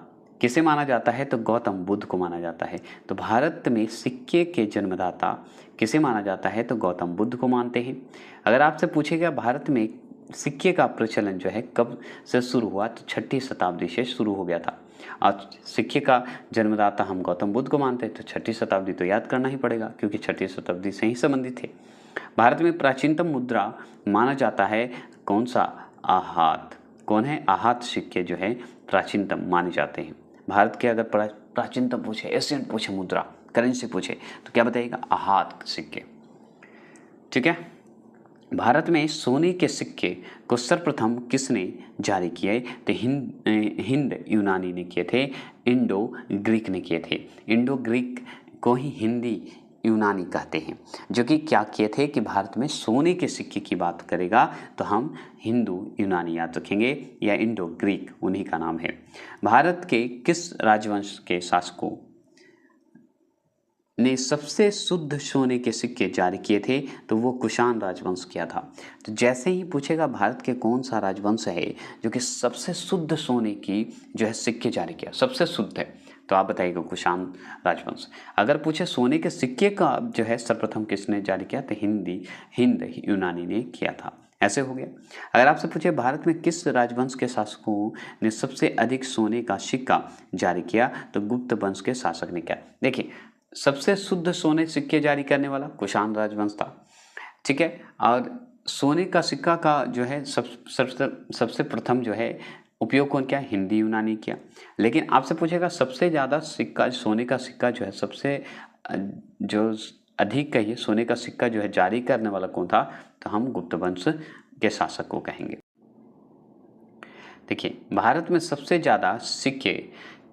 किसे माना जाता है, तो गौतम बुद्ध को माना जाता है। तो भारत में सिक्के के जन्मदाता किसे माना जाता है, तो गौतम बुद्ध को मानते हैं। अगर आपसे पूछेगा भारत में सिक्के का प्रचलन जो है कब से शुरू हुआ, तो 6ठी शताब्दी से शुरू हो गया था। और सिक्के का जन्मदाता हम गौतम बुद्ध को मानते हैं, तो 6ठी शताब्दी तो याद करना ही पड़ेगा क्योंकि 6ठी शताब्दी से ही संबंधित थे। भारत में प्राचीनतम मुद्रा माना जाता है कौन सा, आहत। कौन है, आहत सिक्के जो है प्राचीनतम माने जाते हैं। भारत के अगर प्राचीनतम पूछे, एशियन पूछे, मुद्रा करेंसी पूछे तो क्या बताइएगा, आहत सिक्के, ठीक है। भारत में सोने के सिक्के को सर्वप्रथम किसने जारी किए, तो हिंद यूनानी ने किए थे, इंडो ग्रीक ने किए थे। इंडो ग्रीक को ही हिंदी यूनानी कहते हैं, जो कि क्या किए थे कि भारत में सोने के सिक्के की बात करेगा तो हम हिंदू यूनानी याद रखेंगे या इंडो ग्रीक उन्हीं का नाम है। भारत के किस राजवंश के शासकों ने सबसे शुद्ध सोने के सिक्के जारी किए थे, तो वो कुषाण राजवंश किया था। तो जैसे ही पूछेगा भारत के कौन सा राजवंश है जो कि सबसे शुद्ध सोने की जो है सिक्के जारी किया, सबसे शुद्ध है, तो आप बताइएगा कुषाण राजवंश। अगर पूछे सोने के सिक्के का जो है सर्वप्रथम किसने जारी किया, तो हिंद यूनानी ने किया था। ऐसे हो गया। अगर आपसे पूछे भारत में किस राजवंश के शासकों ने सबसे अधिक सोने का सिक्का जारी किया, तो गुप्त वंश के शासक ने किया। देखिए सबसे शुद्ध सोने सिक्के जारी करने वाला कुषाण राजवंश था, ठीक है। और सोने का सिक्का का जो है सबसे प्रथम जो है उपयोग कौन किया, हिंदी यूनानी किया। लेकिन आपसे पूछेगा सबसे ज़्यादा सिक्का, सोने का सिक्का जो है सबसे जो अधिक कहिए सोने का सिक्का जो है जारी करने वाला कौन था, तो हम गुप्त वंश के शासक को कहेंगे। देखिए भारत में सबसे ज़्यादा सिक्के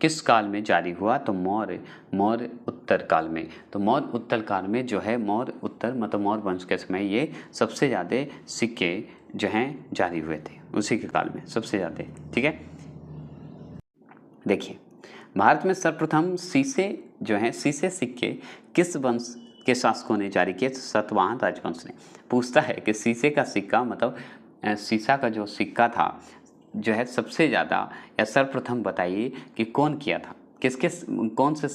किस काल में जारी हुआ, तो मौर्य उत्तर काल में। तो मौर्य उत्तर काल में जो है मौर्य उत्तर मतलब मौर्य वंश के समय ये सबसे ज़्यादा सिक्के जो हैं जारी हुए थे, उसी के काल में सबसे ज़्यादा। ठीक है, देखिए भारत में सर्वप्रथम सीसे सिक्के किस वंश के शासकों ने जारी किए, तो सातवाहन राजवंश ने। पूछता है कि सीसे का सिक्का मतलब सीसा का जो सिक्का था जो है सबसे ज़्यादा या सर्वप्रथम बताइए कि कौन किया था, किसके कौन से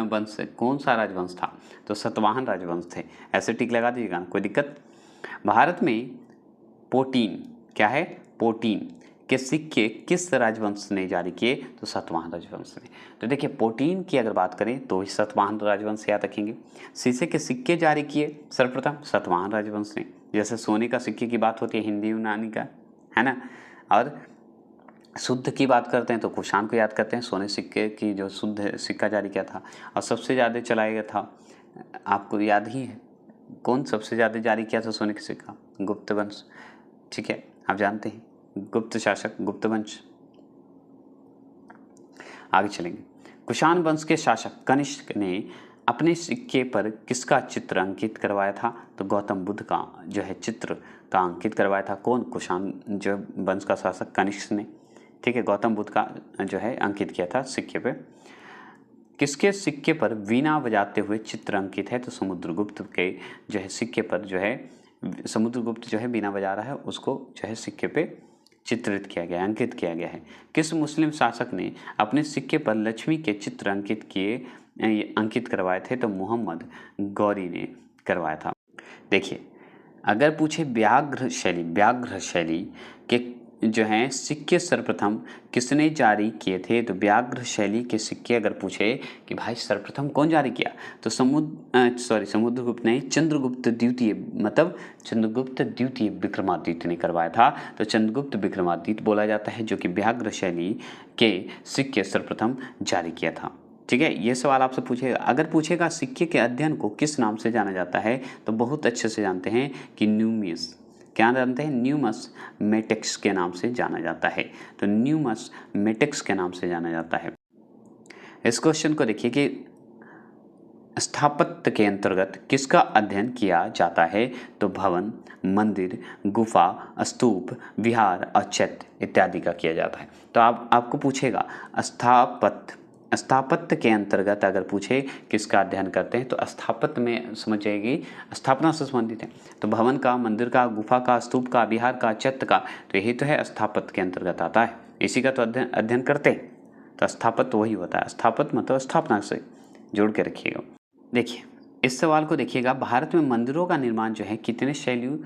वंश से, कौन सा राजवंश था, तो सातवाहन राजवंश थे। ऐसे टिक लगा दीजिएगा, कोई दिक्कत। भारत में पोटीन क्या है, पोटीन के सिक्के किस राजवंश ने जारी किए, तो सातवाहन राजवंश ने। तो देखिए पोटीन की अगर बात करें तो सातवाहन राजवंश याद रखेंगे। शीशे के सिक्के जारी किए सर्वप्रथम सातवाहन राजवंश ने। जैसे सोने का सिक्के की बात होती है हिंदी यूनानी का, है ना, और शुद्ध की बात करते हैं तो कुषाण को याद करते हैं। सोने सिक्के की जो शुद्ध सिक्का जारी किया था और सबसे ज़्यादा चलाया गया था, आपको याद ही है कौन सबसे ज़्यादा जारी किया था सोने का सिक्का, गुप्त वंश। ठीक है, आप जानते हैं गुप्त शासक गुप्त वंश। आगे चलेंगे। कुषाण वंश के शासक कनिष्क ने अपने सिक्के पर किसका चित्र अंकित करवाया था, तो गौतम बुद्ध का जो है चित्र का अंकित करवाया था। कौन, कुषाण जो वंश का शासक कनिष्क ने। ठीक है, गौतम बुद्ध का जो है अंकित किया था सिक्के पे। किसके सिक्के पर वीणा बजाते हुए चित्र अंकित है, तो समुद्रगुप्त के जो है सिक्के पर जो है समुद्रगुप्त जो है वीणा बजा रहा है उसको जो है सिक्के पे चित्रित किया गया, अंकित किया गया है। किस मुस्लिम शासक ने अपने सिक्के पर लक्ष्मी के चित्र अंकित करवाए थे, तो मोहम्मद गौरी ने करवाया था। देखिए अगर पूछे व्याघ्र शैली के जो हैं सिक्के सर्वप्रथम किसने जारी किए थे, तो व्याघ्र शैली के सिक्के अगर पूछे कि भाई सर्वप्रथम कौन जारी किया, तो समुद्रगुप्त नहीं, चंद्रगुप्त द्वितीय मतलब चंद्रगुप्त द्वितीय विक्रमादित्य ने करवाया था। तो चंद्रगुप्त विक्रमादित्य बोला जाता है जो कि व्याघ्र शैली के सिक्के सर्वप्रथम जारी किया था। ठीक है, ये सवाल आपसे पूछेगा। अगर पूछेगा सिक्के के अध्ययन को किस नाम से जाना जाता है, तो बहुत अच्छे से जानते हैं कि क्या जानते हैं, न्यूमस्मेटिक्स के नाम से जाना जाता है। तो न्यूमस्मेटिक्स के नाम से जाना जाता है। इस क्वेश्चन को देखिए कि स्थापत्य के अंतर्गत किसका अध्ययन किया जाता है, तो भवन, मंदिर, गुफा, स्तूप, विहार और चैत्य इत्यादि का किया जाता है। तो आपको पूछेगा स्थापत्य के अंतर्गत अगर पूछे किसका अध्ययन करते हैं, तो स्थापत्य में समझिएगी स्थापना से संबंधित है। तो भवन का, मंदिर का, गुफा का, स्तूप का, विहार का, चैत्य का, तो यही तो है स्थापत्य के अंतर्गत आता है। इसी का तो अध्ययन करते हैं। तो स्थापत्य वही होता है, स्थापत्य मतलब स्थापना से जोड़ के रखिएगा। देखिए इस सवाल को देखिएगा, भारत में मंदिरों का निर्माण जो है कितने शैलियों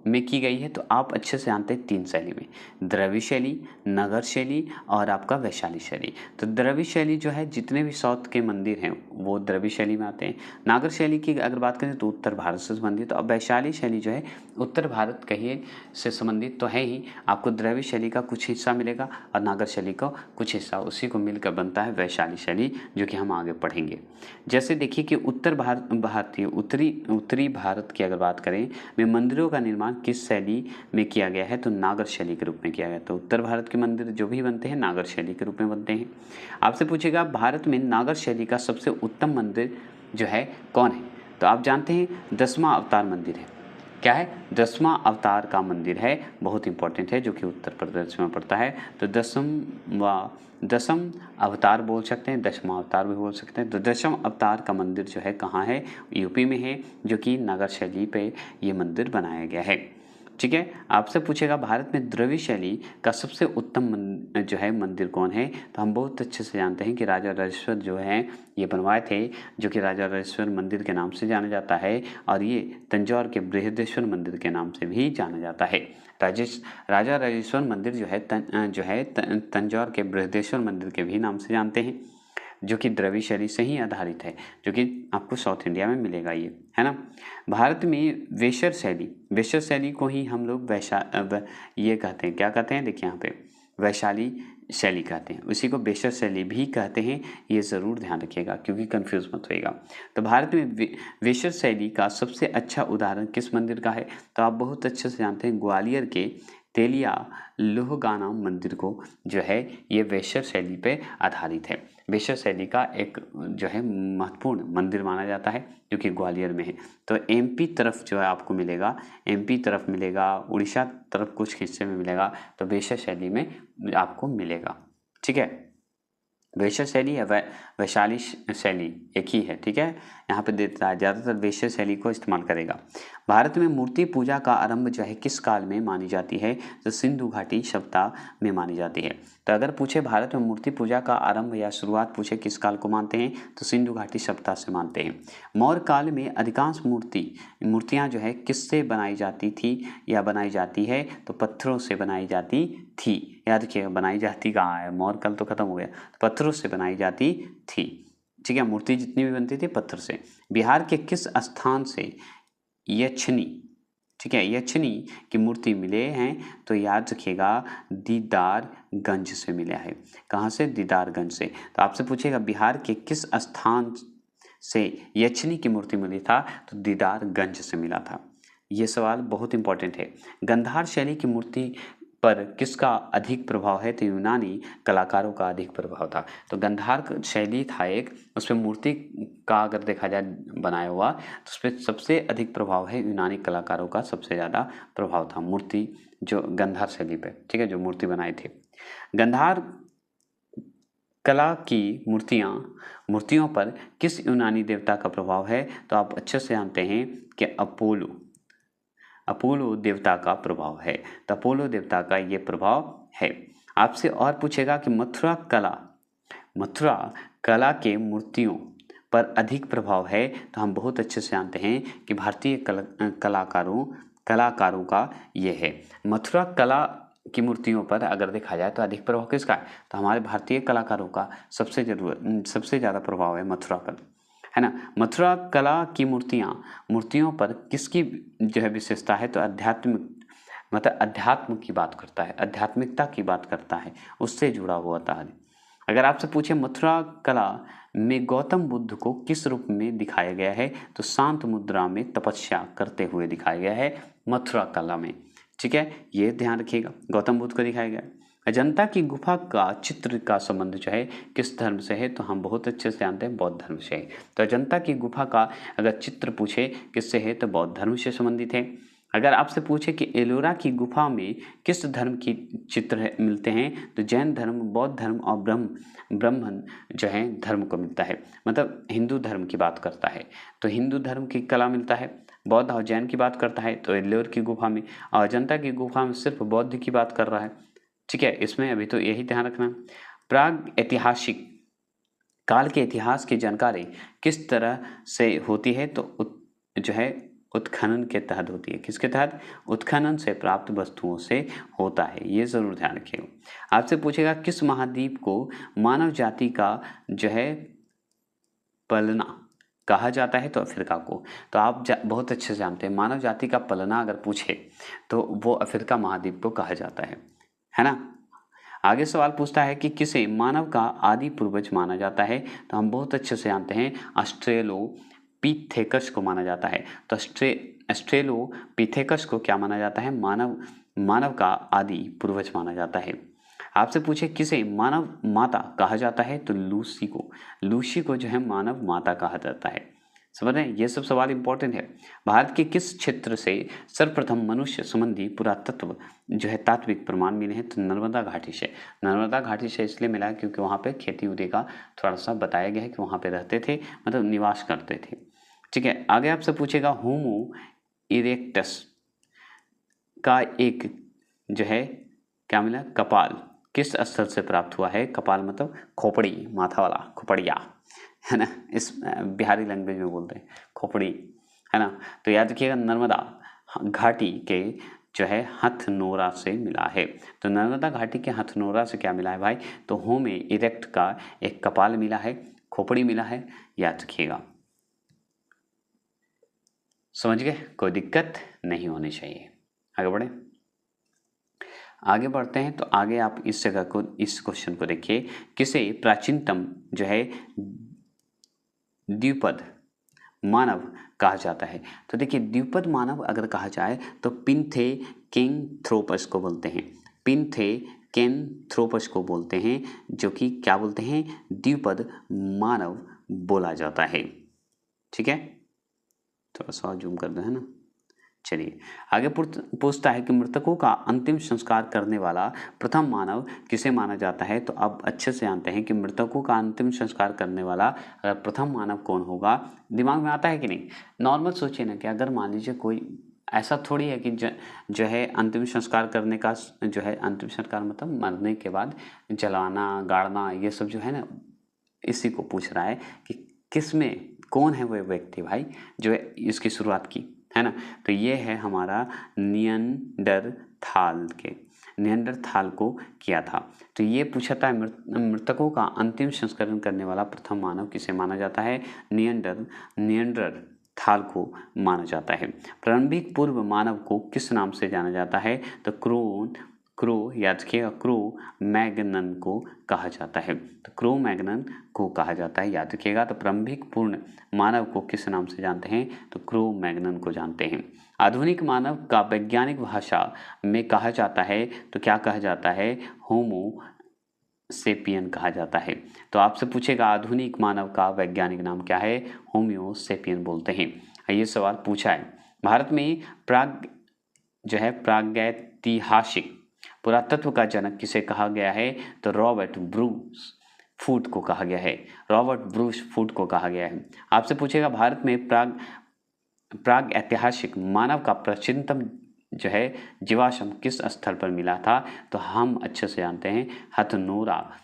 में की गई है, तो आप अच्छे से जानते हैं 3 शैली में, द्रविड़ शैली, नगर शैली और आपका वैशाली शैली। तो द्रविड़ शैली जो है जितने भी साउथ के मंदिर हैं वो द्रविड़ शैली में आते हैं। नागर शैली की अगर बात करें तो उत्तर भारत से संबंधित, और वैशाली शैली जो है उत्तर भारत कहिए से संबंधित तो है ही। आपको द्रविड़ शैली का कुछ हिस्सा मिलेगा और नागर शैली का कुछ हिस्सा, उसी को मिलकर बनता है वैशाली शैली, जो कि हम आगे पढ़ेंगे। जैसे देखिए कि उत्तरी भारत की अगर बात करें में मंदिरों का निर्माण किस शैली में किया गया है, तो नागर शैली के रूप में किया गया। तो उत्तर भारत के मंदिर जो भी बनते हैं नागर शैली के रूप में बनते हैं। आपसे पूछेगा भारत में नागर शैली का सबसे उत्तम मंदिर जो है कौन है, तो आप जानते हैं 10वां अवतार मंदिर है। क्या है, 10वां अवतार का मंदिर है, बहुत इंपॉर्टेंट है, जो कि उत्तर प्रदेश में पड़ता है। तो दसम अवतार बोल सकते हैं, 10वां अवतार भी बोल सकते हैं। तो 10वां अवतार का मंदिर जो है कहाँ है, यूपी में है, जो कि नागर शैली पे ये मंदिर बनाया गया है। ठीक है, आपसे पूछेगा भारत में द्रविड़ शैली का सबसे उत्तम जो है मंदिर कौन है, तो हम बहुत अच्छे से जानते हैं कि राजा राजेश्वर जो है ये बनवाए थे, जो कि राजा राजेश्वर मंदिर के नाम से जाना जाता है, और ये तंजौर के बृहदेश्वर मंदिर के नाम से भी जाना जाता है। राजा राजेश्वर मंदिर जो है तंजौर के बृहदेश्वर मंदिर के भी नाम से जानते हैं, जो कि द्रविड़ शैली से ही आधारित है, जो कि आपको साउथ इंडिया में मिलेगा ये, है ना। भारत में वेशर शैली को ही हम लोग ये कहते हैं, क्या कहते हैं, देखिए यहाँ पे वैशाली शैली कहते हैं, उसी को बेशर शैली भी कहते हैं, ये ज़रूर ध्यान रखिएगा क्योंकि कंफ्यूज मत होइएगा। तो भारत में वेशर शैली का सबसे अच्छा उदाहरण किस मंदिर का है? तो आप बहुत अच्छे से जानते हैं, ग्वालियर के तेलिया लोहगाना मंदिर को जो है ये वेशर शैली पे आधारित है। वेशर शैली का एक जो है महत्वपूर्ण मंदिर माना जाता है जो कि ग्वालियर में है। तो एमपी तरफ जो है आपको मिलेगा, एमपी तरफ मिलेगा, उड़ीसा तरफ कुछ हिस्से में मिलेगा, तो वेशर शैली में आपको मिलेगा। ठीक है, वेश्य शैली या वैशाली शैली एक ही है। ठीक है, यहाँ पे देता है ज़्यादातर वेश्य शैली को इस्तेमाल करेगा। भारत में मूर्ति पूजा का आरंभ जो है किस काल में मानी जाती है? तो सिंधु घाटी सभ्यता में मानी जाती है। तो अगर पूछे भारत में मूर्ति पूजा का आरंभ या शुरुआत पूछे किस काल को मानते हैं, तो सिंधु घाटी सभ्यता से मानते हैं। मौर्य काल में अधिकांश मूर्तियाँ जो है किससे बनाई जाती थी या बनाई जाती है? तो पत्थरों से बनाई जाती थी। याद रखिएगा, बनाई जाती कहाँ है, मौर्य काल तो खत्म हो गया, तो पत्थरों से बनाई जाती थी। ठीक है, मूर्ति जितनी भी बनती थी पत्थर से। बिहार के किस स्थान से यक्षिणी, ठीक है, यक्षिणी की मूर्ति मिले हैं? तो याद रखिएगा दीदारगंज से मिला है। कहाँ से? दीदारगंज से। तो आपसे पूछेगा बिहार के किस स्थान से यक्षिणी की मूर्ति मिली था? तो दीदारगंज से मिला था। ये सवाल बहुत इंपॉर्टेंट है। गंधार शैली की मूर्ति पर किसका अधिक प्रभाव है? तो यूनानी कलाकारों का अधिक प्रभाव था। तो गंधार शैली था एक, उस पर मूर्ति का अगर देखा जाए बनाया हुआ, तो उस पर सबसे अधिक प्रभाव है यूनानी कलाकारों का, सबसे ज़्यादा प्रभाव था मूर्ति जो गंधार शैली पे। ठीक है, जो मूर्ति बनाए थे। गंधार कला की मूर्तियों पर किस यूनानी देवता का प्रभाव है? तो आप अच्छे से जानते हैं कि अपोलो देवता का प्रभाव है। तो अपोलो देवता का ये प्रभाव है। आपसे और पूछेगा कि मथुरा कला के मूर्तियों पर अधिक प्रभाव है, तो हम बहुत अच्छे से जानते हैं कि भारतीय कलाकारों का ये है। मथुरा कला की मूर्तियों पर अगर देखा जाए तो अधिक प्रभाव किसका है? तो हमारे भारतीय कलाकारों का सबसे ज़्यादा प्रभाव है मथुरा पर, है ना। मथुरा कला की मूर्तियों पर किसकी जो है विशेषता है? तो अध्यात्म की बात करता है, आध्यात्मिकता की बात करता है, उससे जुड़ा हुआ था। अगर आपसे पूछे मथुरा कला में गौतम बुद्ध को किस रूप में दिखाया गया है? तो शांत मुद्रा में तपस्या करते हुए दिखाया गया है मथुरा कला में। ठीक है, ये ध्यान रखिएगा, गौतम बुद्ध को दिखाया गया। अजंता की गुफा का चित्र का संबंध जो है किस धर्म से है? तो हम बहुत अच्छे से जानते हैं बौद्ध धर्म से है। तो अजंता की गुफा का अगर चित्र पूछे किससे है, तो बौद्ध धर्म से संबंधित है। अगर आपसे पूछे कि एलोरा की गुफा में किस धर्म की चित्र मिलते हैं, तो जैन धर्म, बौद्ध धर्म और ब्राह्मण जो है धर्म को मिलता है, मतलब हिंदू धर्म की बात करता है। तो हिंदू धर्म की कला मिलता है। बौद्ध और जैन की बात करता है तो एलोर की गुफा में, और अजंता की गुफा में सिर्फ बौद्ध की बात कर रहा है। ठीक है, इसमें अभी तो यही ध्यान रखना। प्राग ऐतिहासिक काल के इतिहास की जानकारी किस तरह से होती है? तो जो है उत्खनन के तहत होती है। किसके तहत? उत्खनन से प्राप्त वस्तुओं से होता है, ये जरूर ध्यान रखिएगा। आपसे पूछेगा किस महाद्वीप को मानव जाति का जो है पलना कहा जाता है? तो अफ्रीका को। तो आप बहुत अच्छे से जानते हैं, मानव जाति का पलना अगर पूछे तो वो अफ्रीका महाद्वीप को कहा जाता है ना। आगे सवाल पूछता है कि किसे मानव का आदि पूर्वज माना जाता है? तो हम बहुत अच्छे से जानते हैं ऑस्ट्रेलोपिथेकस को माना जाता है। तो ऑस्ट्रेलोपिथेकस को क्या माना जाता है? मानव का आदि पूर्वज माना जाता है। आपसे पूछे किसे मानव माता कहा जाता है? तो लूसी को जो है मानव माता कहा जाता है। समझ रहे हैं, ये सब सवाल इंपॉर्टेंट है। भारत के किस क्षेत्र से सर्वप्रथम मनुष्य संबंधी पुरातत्व जो है तात्विक प्रमाण मिले हैं? तो नर्मदा घाटी से। नर्मदा घाटी से इसलिए मिला क्योंकि वहाँ पे खेती उदी का थोड़ा सा बताया गया है कि वहाँ पे रहते थे, मतलब निवास करते थे। ठीक है, आगे आपसे पूछेगा होमो इरेक्टस का एक जो है क्या मिला? कपाल किस स्थल से प्राप्त हुआ है? कपाल मतलब खोपड़ी, माथा वाला, खोपड़िया, है ना। इस बिहारी लैंग्वेज में बोलते हैं खोपड़ी, है ना। तो याद रखिएगा नर्मदा घाटी के जो है हथनोरा से मिला है। तो नर्मदा घाटी के हथनोरा से क्या मिला है भाई? तो होमो इरेक्ट का एक कपाल मिला है, खोपड़ी मिला है, याद रखिएगा। समझ गए, कोई दिक्कत नहीं होनी चाहिए। आगे बढ़े। आगे बढ़ते हैं तो आगे आप इस जगह को, इस क्वेश्चन को देखिए, किसे प्राचीनतम जो है द्विपद मानव कहा जाता है। तो देखिए द्विपद मानव अगर कहा जाए तो पिंथेकेंथ्रोपस को बोलते हैं, पिंथेकेंथ्रोपस को बोलते हैं, जो कि क्या बोलते हैं, द्विपद मानव बोला जाता है। ठीक है, थोड़ा सा जूम कर दो, है ना। चलिए आगे पूछता है कि मृतकों का अंतिम संस्कार करने वाला प्रथम मानव किसे माना जाता है। तो अब अच्छे से जानते हैं कि मृतकों का अंतिम संस्कार करने वाला अगर प्रथम मानव कौन होगा, दिमाग में आता है कि नहीं। नॉर्मल सोचिए ना कि अगर मान लीजिए कोई, ऐसा थोड़ी है कि जो है अंतिम संस्कार करने का, जो है अंतिम संस्कार मतलब मरने के बाद जलाना गाड़ना, ये सब जो है ना, इसी को पूछ रहा है कि किस में कौन है वो व्यक्ति भाई जो है इसकी शुरुआत की, है ना। तो ये है हमारा नियंडरथाल को किया था। तो ये पूछा था मृतकों का अंतिम संस्करण करने वाला प्रथम मानव किसे माना जाता है, नियंडरथाल को माना जाता है। प्रारंभिक पूर्व मानव को किस नाम से जाना जाता है, तो क्रो याद रखिएगा, क्रो मैग्नन को कहा जाता है। तो क्रो मैग्नन को कहा जाता है, याद रखिएगा। तो प्रारंभिक पूर्ण मानव को किस नाम से जानते हैं, तो क्रो मैग्नन को जानते हैं। आधुनिक मानव का वैज्ञानिक भाषा में कहा जाता है तो क्या कहा जाता है, होमो सेपियन कहा जाता है। तो आपसे पूछेगा आधुनिक मानव का वैज्ञानिक नाम क्या है, होमियो सेपियन बोलते हैं। ये सवाल पूछा है। भारत में प्रागैतिहासिक पुरातत्व का जनक किसे कहा गया है, तो रॉबर्ट ब्रूस फूट को कहा गया है, रॉबर्ट ब्रूस फूट को कहा गया है। आपसे पूछेगा भारत में प्राग ऐतिहासिक मानव का प्राचीनतम जो है जीवाश्म किस स्थल पर मिला था, तो हम अच्छे से जानते हैं हथनोरा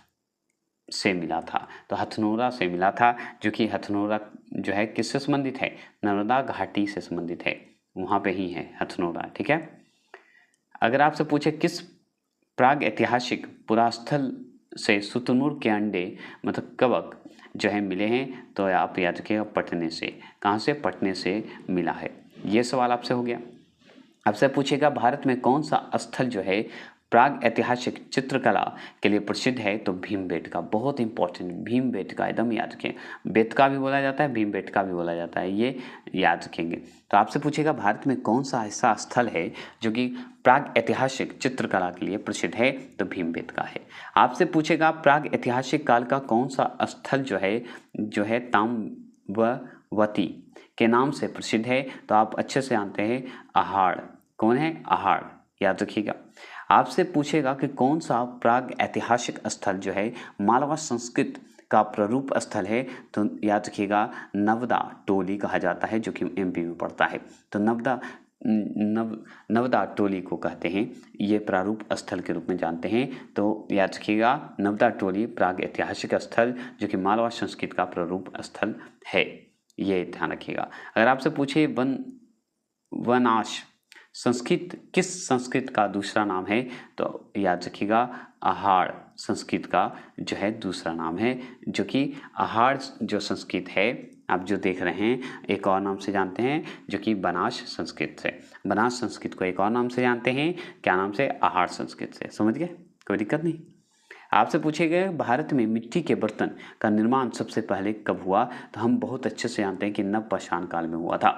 से मिला था। तो हथनोरा से मिला था, जो कि हथनोरा जो है किससे संबंधित है, नर्मदा घाटी से संबंधित है, वहाँ पे ही है हथनोरा। ठीक है, अगर आपसे पूछे किस प्राग ऐतिहासिक पुरास्थल से शुतुरमुर्ग के अंडे मतलब कवक जो है मिले हैं, तो आप याद रखिएगा पटने से। कहाँ से, पटने से मिला है। ये सवाल आपसे हो गया। आपसे पूछेगा भारत में कौन सा स्थल जो है प्राग ऐतिहासिक चित्रकला के लिए प्रसिद्ध है, तो भीमबेटका, बहुत इंपॉर्टेंट, भीमबेटका एकदम याद रखें। बेतका भी बोला जाता है, भीमबेटका भी बोला जाता है, ये याद रखेंगे। तो आपसे पूछेगा भारत में कौन सा ऐसा स्थल है जो कि प्राग ऐतिहासिक चित्रकला के लिए प्रसिद्ध है, तो भीमबेटका है। आपसे पूछेगा प्राग ऐतिहासिक काल का कौन सा स्थल जो है ताम्रवती के नाम से प्रसिद्ध है, तो आप अच्छे से जानते हैं अहाड़। कौन है, अहाड़, याद रखिएगा। आपसे पूछेगा कि कौन सा प्राग ऐतिहासिक स्थल जो है मालवा संस्कृत का प्रारूप स्थल है, तो याद रखिएगा नवदा टोली कहा जाता है, जो कि एमपी में पड़ता है। तो नवदा टोली को कहते हैं, ये प्रारूप स्थल के रूप में जानते हैं। तो याद रखिएगा नवदा टोली प्राग ऐतिहासिक स्थल जो कि मालवा संस्कृत का प्रारूप स्थल है, ये ध्यान रखिएगा। अगर आपसे पूछे वनाश संस्कृत किस संस्कृत का दूसरा नाम है, तो याद रखिएगा अहाड़ संस्कृत का जो है दूसरा नाम है, जो कि अहाड़ जो संस्कृत है आप जो देख रहे हैं एक और नाम से जानते हैं, जो कि बनास संस्कृत से, बनास संस्कृत को एक और नाम से जानते हैं, क्या नाम से, अहाड़ संस्कृत से। समझ गए, कोई दिक्कत नहीं। आपसे पूछे गए भारत में मिट्टी के बर्तन का निर्माण सबसे पहले कब हुआ, तो हम बहुत अच्छे से जानते हैं कि नवपाषाण काल में हुआ था।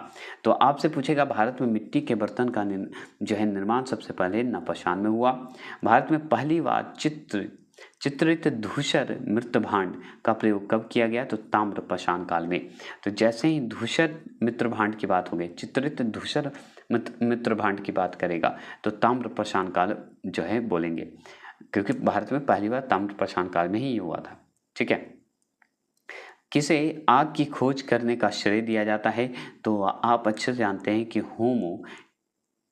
तो आपसे पूछेगा भारत में मिट्टी के बर्तन का जो है निर्माण सबसे पहले नवपाषाण में हुआ। भारत में पहली बार चित्रित धूसर मृतभांड का प्रयोग कब किया गया, तो ताम्रपाषाण काल में। तो जैसे ही धूसर मृतभांड की बात हो गई, चित्रित धूसर मृतभांड की बात करेगा तो ताम्रपाषाण काल जो है बोलेंगे, क्योंकि भारत में पहली बार ताम्रपाषाण काल में ही हुआ था। ठीक है, किसे आग की खोज करने का श्रेय दिया जाता है, तो आप अच्छे से जानते हैं कि होमो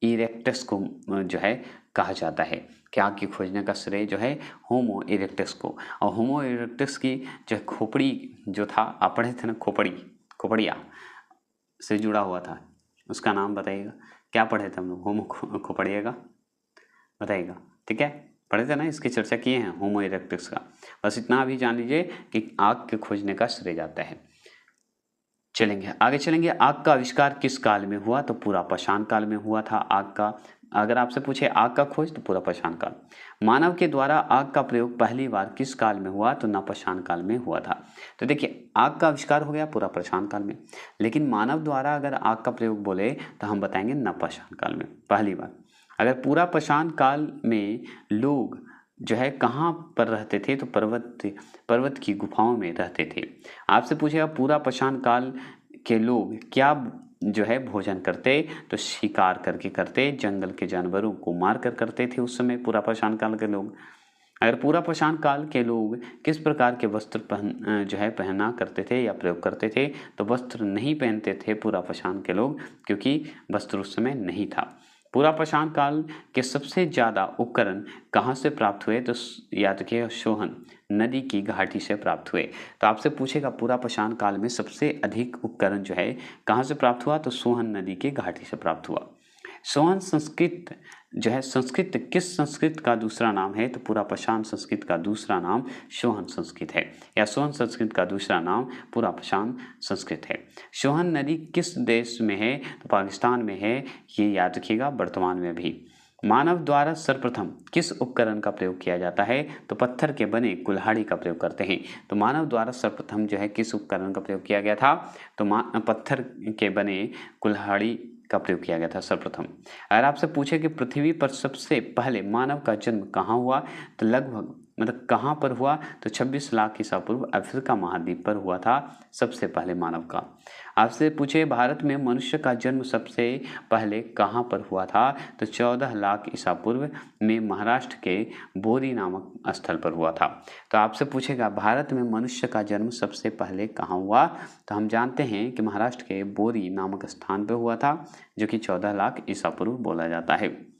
इरेक्टस को जो है कहा जाता है, कि आग की खोजने का श्रेय जो है होमो इरेक्टस को। और होमो इरेक्टस की जो खोपड़ी जो था, आप पढ़े थे ना, खोपड़िया से जुड़ा हुआ था, उसका नाम बताइएगा, क्या पढ़े थे हम लोग, होमो खोपड़िया का बताइएगा। ठीक है, पढ़े थे ना, इसकी चर्चा किए हैं होमो इरेक्टस का। बस इतना भी जान लीजिए कि आग के खोजने का श्रेय जाता है। आगे चलेंगे। आग का आविष्कार किस काल में हुआ, तो पुरापाषाण काल में हुआ था आग का अगर आपसे पूछे आग का खोज तो पूरा पाषाण काल। मानव के द्वारा आग का प्रयोग पहली बार किस काल में हुआ तो नवपाषाण काल में हुआ था। तो देखिए आग का आविष्कार हो गया पूरा पाषाण काल में, लेकिन मानव द्वारा अगर आग का प्रयोग बोले तो हम बताएंगे नवपाषाण काल में पहली बार। अगर पूरा पाषाण काल में लोग जो है कहाँ पर रहते थे तो पर्वत की गुफाओं में रहते थे। आपसे पूछेगा पूरा पाषाण काल के लोग क्या जो है भोजन करते तो शिकार करके करते, जंगल के जानवरों को मार कर करते थे उस समय पूरा पाषाण काल के लोग। अगर पूरा पाषाण काल के लोग किस प्रकार के वस्त्र पहना करते थे या प्रयोग करते थे तो वस्त्र नहीं पहनते थे पूरा पाषाण के लोग, क्योंकि वस्त्र उस समय नहीं था। पूरा पाषाण काल के सबसे ज़्यादा उपकरण कहाँ से प्राप्त हुए तो याद रखिएगा सोहन नदी की घाटी से प्राप्त हुए। तो आपसे पूछेगा पूरा पाषाण काल में सबसे अधिक उपकरण जो है कहाँ से प्राप्त हुआ तो सोहन नदी की घाटी से प्राप्त हुआ। सोहन संस्कृत जो है संस्कृत किस संस्कृत का दूसरा नाम है तो पूरा पाषाण संस्कृत का दूसरा नाम सोहन संस्कृत है, या सोहन संस्कृत का दूसरा नाम पूरा पाषाण संस्कृत है। सोहन नदी किस देश में है तो पाकिस्तान में है, ये याद रखिएगा वर्तमान में भी। मानव द्वारा सर्वप्रथम किस उपकरण का प्रयोग किया जाता है तो पत्थर के बने कुल्हाड़ी का प्रयोग करते हैं। तो मानव द्वारा सर्वप्रथम जो है किस उपकरण का प्रयोग किया गया था तो पत्थर के बने कुल्हाड़ी का प्रयोग किया गया था सर्वप्रथम। अगर आपसे पूछे कि पृथ्वी पर सबसे पहले मानव का जन्म कहाँ हुआ तो लगभग मतलब कहाँ पर हुआ तो 26 लाख ईसा पूर्व अफ्रीका महाद्वीप पर हुआ था सबसे पहले मानव का। आपसे पूछे भारत में मनुष्य का जन्म सबसे पहले कहाँ पर हुआ था तो 14 लाख ईसा पूर्व में महाराष्ट्र के बोरी नामक स्थल पर हुआ था। तो आपसे पूछेगा भारत में मनुष्य का जन्म सबसे पहले कहाँ हुआ तो हम जानते हैं कि महाराष्ट्र के बोरी नामक स्थान पर हुआ था, जो कि 14 लाख ईसा पूर्व बोला जाता है,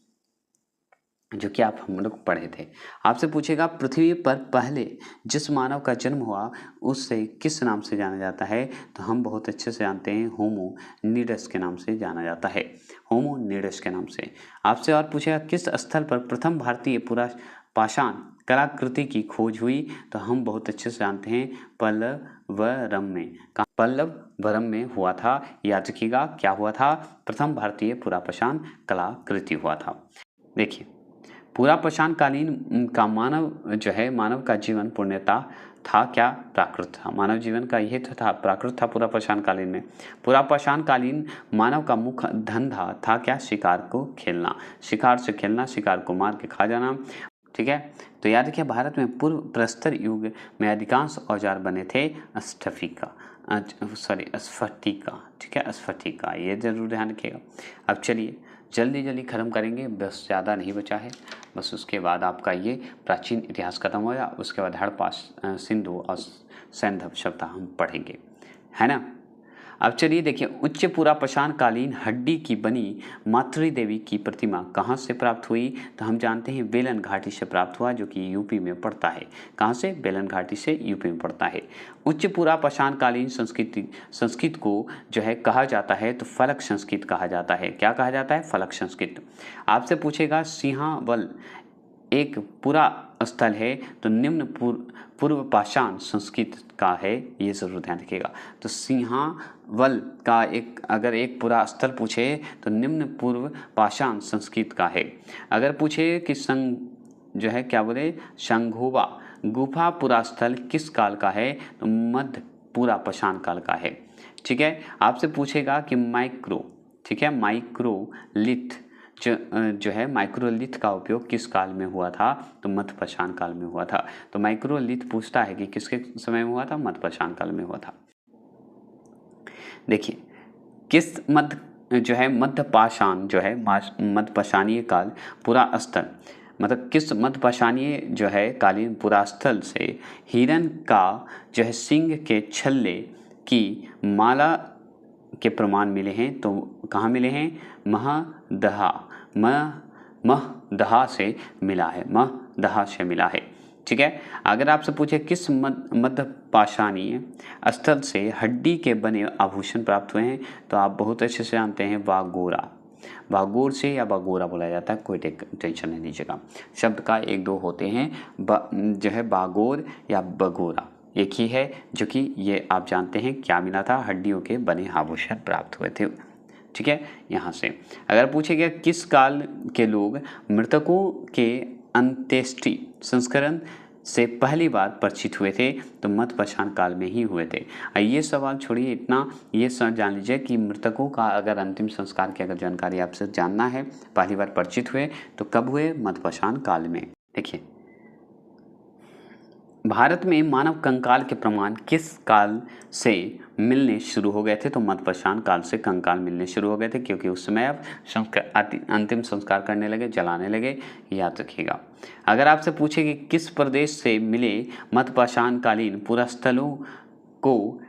जो कि आप हम लोग पढ़े थे। आपसे पूछेगा पृथ्वी पर पहले जिस मानव का जन्म हुआ उससे किस नाम से जाना जाता है तो हम बहुत अच्छे से जानते हैं होमो निडस के नाम से जाना जाता है, होमो निडस के नाम से। आपसे और पूछेगा किस स्थल पर प्रथम भारतीय पूरा पाषाण कलाकृति की खोज हुई तो हम बहुत अच्छे से जानते हैं पल्लवरम में। पल्लवरम में हुआ था, याद रखिएगा क्या हुआ था प्रथम भारतीय पूरा पाषाण कलाकृति हुआ था। देखिए पूरा पाषाण कालीन का मानव का जीवन पूर्णतः था क्या प्राकृत था। मानव जीवन का यही तो था प्राकृत था पूरा पाषाण कालीन में। पूरा पाषाण कालीन मानव का मुख्य धंधा था क्या शिकार को खेलना, शिकार से खेलना, शिकार को मार के खा जाना, ठीक है। तो याद रखिए भारत में पूर्व प्रस्तर युग में अधिकांश औजार बने थे स्फटिका, ठीक है स्फटिका, ये जरूर ध्यान रखिएगा। अब चलिए जल्दी खत्म करेंगे, बस ज़्यादा नहीं बचा है, बस उसके बाद आपका ये प्राचीन इतिहास खत्म हो गया। उसके बाद हड़प्पा सिंधु और सैंधव सभ्यता हम पढ़ेंगे, है ना। अब चलिए देखिए उच्च पूरा पाषाण कालीन हड्डी की बनी मातृ देवी की प्रतिमा कहाँ से प्राप्त हुई तो हम जानते हैं बेलन घाटी से प्राप्त हुआ, जो कि यूपी में पड़ता है। कहाँ से बेलन घाटी से यूपी में पड़ता है। उच्च पूरा पाषाण कालीन संस्कृत को जो है कहा जाता है तो फलक संस्कृत कहा जाता है। क्या कहा जाता है फलक संस्कृत। आपसे पूछेगा सिंहावल एक पूरा स्थल है तो निम्न पूर्व पाषाण संस्कृत का है, ये जरूर ध्यान रखिएगा। तो सिंहावल का अगर एक पूरा स्थल पूछे तो निम्न पूर्व पाषाण संस्कृत का है। अगर पूछे कि जो है क्या बोले शंघोबा गुफा पूरा स्थल किस काल का है तो मध्य पूरा पाषाण काल का है, ठीक है। आपसे पूछेगा कि माइक्रोलिथ जो है माइक्रोलिथ का उपयोग किस काल में हुआ था तो मध्य पाषाण काल में हुआ था। तो माइक्रोलिथ पूछता है कि किसके समय में हुआ था मध्य पाषाण काल में हुआ था। देखिए किस मध्य पाषाणीय काल पूरा स्थल मतलब किस मध्य पाषाणीय जो है कालीन पूरा स्थल से हिरण का जो है सिंह के छल्ले की माला के प्रमाण मिले हैं। तो कहाँ मिले हैं महदहा से मिला है, ठीक है। अगर आपसे पूछे किस मध्य पाषाणीय स्थल से हड्डी के बने आभूषण प्राप्त हुए हैं तो आप बहुत अच्छे से जानते हैं बागोर से या बागोरा बोला जाता है, कोई टेंशन नहीं लीजिएगा। शब्द का एक दो होते हैं जो है बागोर या बगोरा, एक ही है, जो कि ये आप जानते हैं क्या मिला था हड्डियों के बने आभूषण प्राप्त हुए थे, ठीक है, यहाँ से। अगर पूछे गया किस काल के लोग मृतकों के अंत्येष्टि संस्करण से पहली बार परिचित हुए थे, तो मध्यपाषाण काल में ही हुए थे। ये सवाल छोड़िए, इतना ये जान लीजिए कि मृतकों का अगर अंतिम संस्कार की अगर जानकारी आपसे जानना है, पहली बार परिचित हुए तो कब हुए? मध्यपाषाण काल में। देखिए, भारत में मानव कंकाल के प्रमाण किस काल से मिलने शुरू हो गए थे? तो मध्यपाषाण काल से कंकाल मिलने शुरू हो गए थे, क्योंकि उस समय अब अंतिम संस्कार करने लगे, जलाने लगे, याद रखिएगा। अगर आपसे पूछे कि किस प्रदेश से मिले मध्यपाषाण कालीन पुरास्थलों को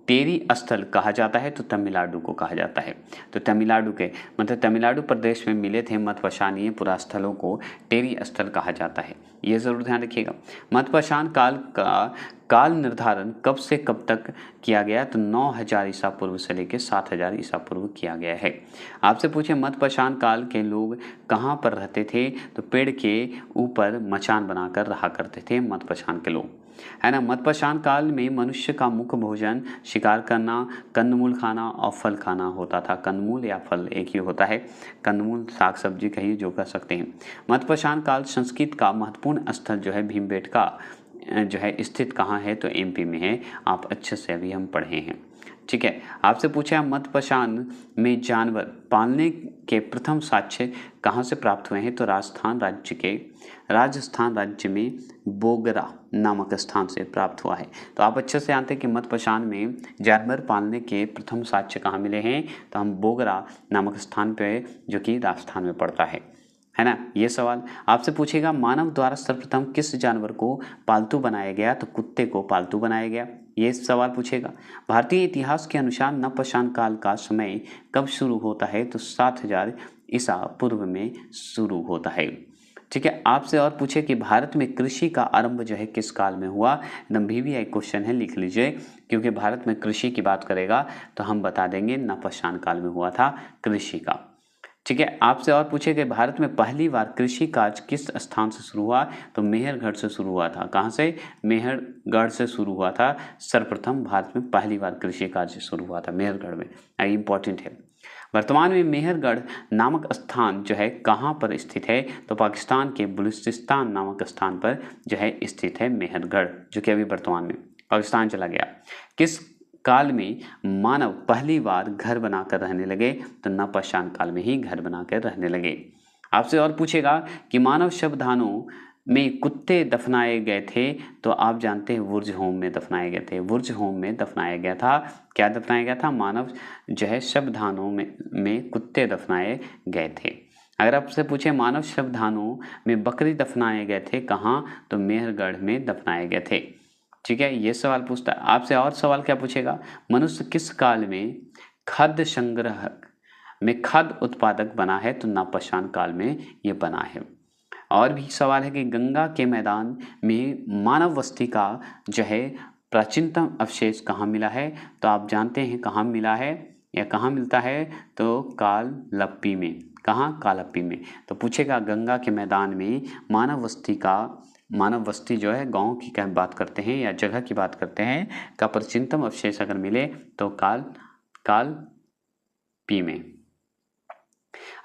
टेरी स्थल कहा जाता है, तो तमिलनाडु को कहा जाता है। तो तमिलनाडु के मतलब तमिलनाडु प्रदेश में मिले थे मध्यपाषाणीय पुरास्थलों को टेरी स्थल कहा जाता है, ये ज़रूर ध्यान रखिएगा। मध्यपाषाण काल का काल निर्धारण कब से कब तक किया गया? तो 9000 ईसा पूर्व से लेकर 7000 ईसा पूर्व किया गया है। आपसे पूछे मध्यपाषाण काल के लोग कहाँ पर रहते थे? तो पेड़ के ऊपर मचान बनाकर रहा करते थे मध्यपाषाण के लोग, है ना। मध्यपाषाण काल में मनुष्य का मुख्य भोजन शिकार करना, कंदमूल खाना और फल खाना होता था। कंदमूल या फल एक ही होता है, कंदमूल साग सब्जी कहिए जो कर सकते हैं। मध्यपाषाण काल संस्कृत का महत्वपूर्ण स्थल जो है भीमबेटका जो है स्थित कहाँ है? तो एमपी में है। आप अच्छे से अभी हम पढ़े हैं, ठीक है। आपसे पूछा मध्यपाषाण में जानवर पालने के प्रथम साक्ष्य कहाँ से प्राप्त हुए हैं? तो राजस्थान राज्य में बोगरा नामक स्थान से प्राप्त हुआ है। तो आप अच्छे से जानते हैं कि मध्यपाषाण में जानवर पालने के प्रथम साक्ष्य कहाँ मिले हैं? तो हम बोगरा नामक स्थान पे, जो कि राजस्थान में पड़ता है ना। ये सवाल आपसे पूछेगा मानव द्वारा सर्वप्रथम किस जानवर को पालतू बनाया गया? तो कुत्ते को पालतू बनाया गया, ये सवाल पूछेगा। भारतीय इतिहास के अनुसार नवपाषाण काल का समय कब शुरू होता है? तो 7000 ईसा पूर्व में शुरू होता है, ठीक है। आपसे और पूछे कि भारत में कृषि का आरंभ जो है किस काल में हुआ? एकदम VVI क्वेश्चन है, लिख लीजिए, क्योंकि भारत में कृषि की बात करेगा तो हम बता देंगे नवपाषाण काल में हुआ था कृषि का, ठीक है। आपसे और पूछे कि भारत में पहली बार कृषि कार्य किस स्थान से शुरू हुआ? तो मेहरगढ़ से शुरू हुआ था। कहाँ से? मेहरगढ़ से शुरू हुआ था। सर्वप्रथम भारत में पहली बार कृषि कार्य शुरू हुआ था मेहरगढ़ में, इंपॉर्टेंट है। वर्तमान में मेहरगढ़ नामक स्थान जो है कहाँ पर स्थित है? तो पाकिस्तान के बलूचिस्तान नामक स्थान पर जो है स्थित है मेहरगढ़, जो कि अभी वर्तमान में पाकिस्तान चला गया। किस काल में मानव पहली बार घर बनाकर रहने लगे? तो नवपाषाण काल में ही घर बनाकर रहने लगे। आपसे और पूछेगा कि मानव शवदाहों में कुत्ते दफनाए गए थे, तो आप जानते हैं वुर्ज होम में दफनाए गए थे। वुर्ज होम में दफनाया गया था। क्या दफनाया गया था? मानव जो है शवदाहों में कुत्ते दफनाए गए थे। अगर आपसे पूछे मानव शवदाहों में बकरी दफनाए गए थे, कहाँ? तो मेहरगढ़ में दफनाए गए थे, ठीक है। ये सवाल पूछता है। आपसे और सवाल क्या पूछेगा? मनुष्य किस काल में खाद्य संग्रहक में खाद्य उत्पादक बना है? तो नवपाषाण काल में ये बना है। और भी सवाल है कि गंगा के मैदान में मानव बस्ती का जो है प्राचीनतम अवशेष कहाँ मिला है? तो आप जानते हैं कहाँ मिला है या कहाँ मिलता है? तो काललप्पी में। कहाँ? काललप्पी में। तो पूछेगा गंगा के मैदान में मानव बस्ती जो है गांव की क्या बात करते हैं या जगह की बात करते हैं का प्राचीनतम अवशेष अगर मिले तो काललप्पी में।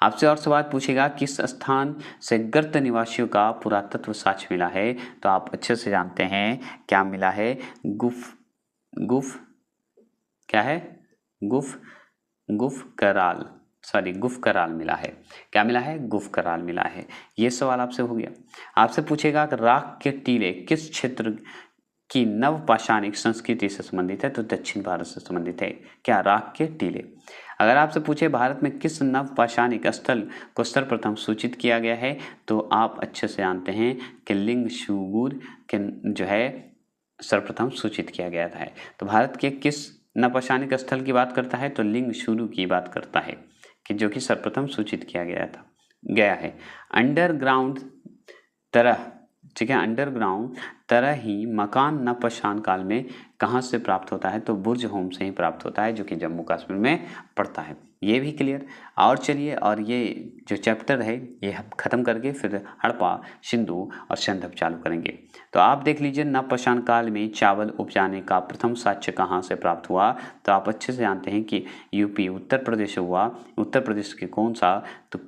आपसे और सवाल पूछेगा किस स्थान से गर्त निवासियों का पुरातत्व साक्ष्य मिला है? तो आप अच्छे से जानते हैं क्या मिला है? गुफकराल मिला है। क्या मिला है? गुफकराल मिला है। ये सवाल आपसे हो गया। आपसे पूछेगा कि राख के टीले किस क्षेत्र की नवपाषाणिक संस्कृति से संबंधित है? तो दक्षिण भारत से संबंधित है। क्या? राख के टीले। अगर आपसे पूछे भारत में किस नवपाषाणिक स्थल को सर्वप्रथम सूचित किया गया है? तो आप अच्छे से जानते हैं कि लिंगशूगुर के जो है सर्वप्रथम सूचित किया गया था। तो भारत के किस नवपाषाणिक स्थल की बात करता है? तो लिंगशूरु की बात करता है, कि जो कि सर्वप्रथम सूचित किया गया है। अंडरग्राउंड तरह, ठीक है, अंडरग्राउंड तरह ही मकान नवपाषाण काल में कहाँ से प्राप्त होता है? तो बुर्ज होम से ही प्राप्त होता है, जो कि जम्मू कश्मीर में पड़ता है। ये भी क्लियर। और चलिए, और ये जो चैप्टर है ये हम ख़त्म करके फिर हड़प्पा, सिंधु और सैंधव चालू करेंगे। तो आप देख लीजिए, नवपाषाण काल में चावल उपजाने का प्रथम साक्ष्य कहाँ से प्राप्त हुआ? तो आप अच्छे से जानते हैं कि यूपी उत्तर प्रदेश हुआ। उत्तर प्रदेश के कौन सा? तो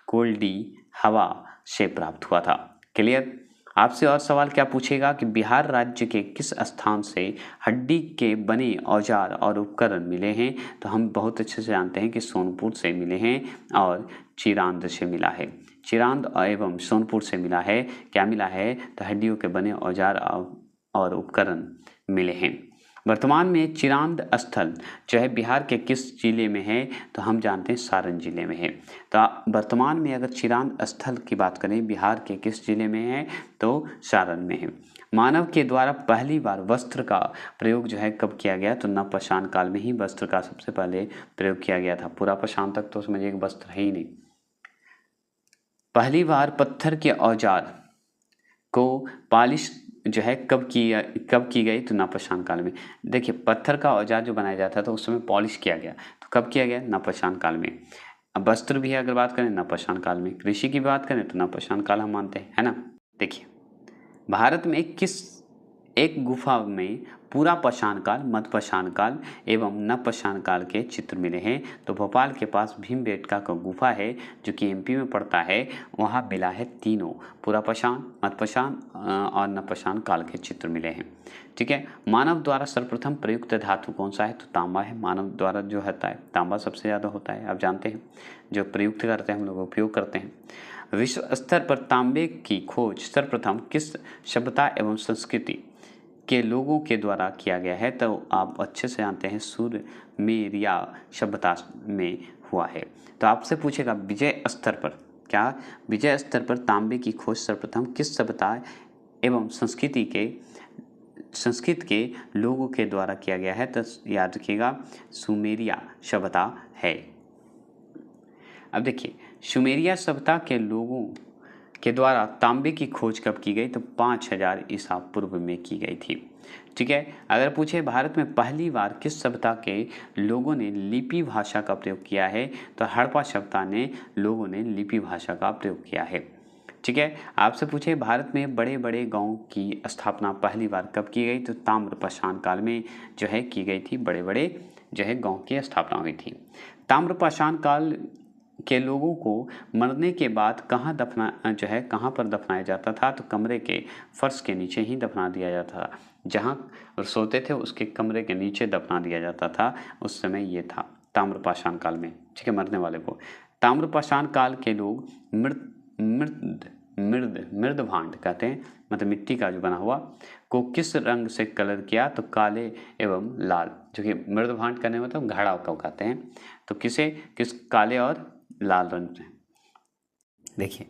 कोल्डी हवा से प्राप्त हुआ था। क्लियर। आपसे और सवाल क्या पूछेगा कि बिहार राज्य के किस स्थान से हड्डी के बने औजार और उपकरण मिले हैं? तो हम बहुत अच्छे से जानते हैं कि सोनपुर से मिले हैं और चिरांद से मिला है। चिरांद एवं सोनपुर से मिला है। क्या मिला है? तो हड्डियों के बने औजार और उपकरण मिले हैं। वर्तमान में चिरांद स्थल जो है बिहार के किस जिले में है? तो हम जानते हैं सारण जिले में है। तो वर्तमान में अगर चिरांद स्थल की बात करें बिहार के किस जिले में है? तो सारण में है। मानव के द्वारा पहली बार वस्त्र का प्रयोग जो है कब किया गया? तो नवपाषाण काल में ही वस्त्र का सबसे पहले प्रयोग किया गया था। पूरा पाषाण तक तो समझिए कि वस्त्र है ही नहीं। पहली बार पत्थर के औजार को पॉलिश जो है कब की गई? तो नवपाषाण काल में। देखिए, पत्थर का औजार जो बनाया जाता था उस समय पॉलिश किया गया। तो कब किया गया? नवपाषाण काल में। अब वस्त्र भी अगर बात करें नवपाषाण काल में, कृषि की बात करें तो नवपाषाण काल हम मानते हैं, है ना। देखिए, भारत में किस एक गुफा में पूरा पाषाण काल, मध्यपाषाण काल एवं नवपाषाण काल के चित्र मिले हैं? तो भोपाल के पास भीमबेटका का गुफा है जो कि एमपी में पड़ता है। वहाँ मिला है तीनों, पूरा पाषाण, मध्यपाषाण और नवपाषाण काल के चित्र मिले हैं। ठीक है। मानव द्वारा सर्वप्रथम प्रयुक्त धातु कौन सा है? तो तांबा है। मानव द्वारा जो होता है तांबा सबसे ज़्यादा होता है, आप जानते हैं। जो प्रयुक्त करते हैं हम लोग उपयोग करते हैं। विश्व स्तर पर तांबे की खोज सर्वप्रथम किस सभ्यता एवं संस्कृति के लोगों के द्वारा किया गया है? तो आप अच्छे से जानते हैं सुमेरिया सभ्यता में हुआ है। तो आपसे पूछेगा विजय स्तर पर, क्या विजय स्तर पर तांबे की खोज सर्वप्रथम किस सभ्यता एवं संस्कृत के लोगों के द्वारा किया गया है? तो याद रखिएगा सुमेरिया सभ्यता है। अब देखिए, सुमेरिया सभ्यता के लोगों के द्वारा तांबे की खोज कब की गई? तो 5000 ईसा पूर्व में की गई थी। ठीक है। अगर पूछे भारत में पहली बार किस सभ्यता के लोगों ने लिपि भाषा का प्रयोग किया है? तो हड़प्पा सभ्यता ने लोगों ने लिपि भाषा का प्रयोग किया है। ठीक है। आपसे पूछे भारत में बड़े बड़े गांव की स्थापना पहली बार कब की गई? तो ताम्रपाषाण काल में जो है की गई थी। बड़े बड़े जो है गांव की स्थापना हुई थी। ताम्रपाषाण काल के लोगों को मरने के बाद कहाँ पर दफनाया जाता था? तो कमरे के फर्श के नीचे ही दफना दिया जाता था। जहाँ सोते थे उसके कमरे के नीचे दफना दिया जाता था। उस समय ये था ताम्रपाषाण काल में। ठीक है। मरने वाले को ताम्रपाषाण काल के लोग मृदभांड कहते हैं, मतलब मिट्टी का जो बना हुआ को किस रंग से कलर किया? तो काले एवं लाल, जो कि मृदभांड करने मतलब घड़ा को कहते हैं। तो किस काले और लाल रंग से। देखिए,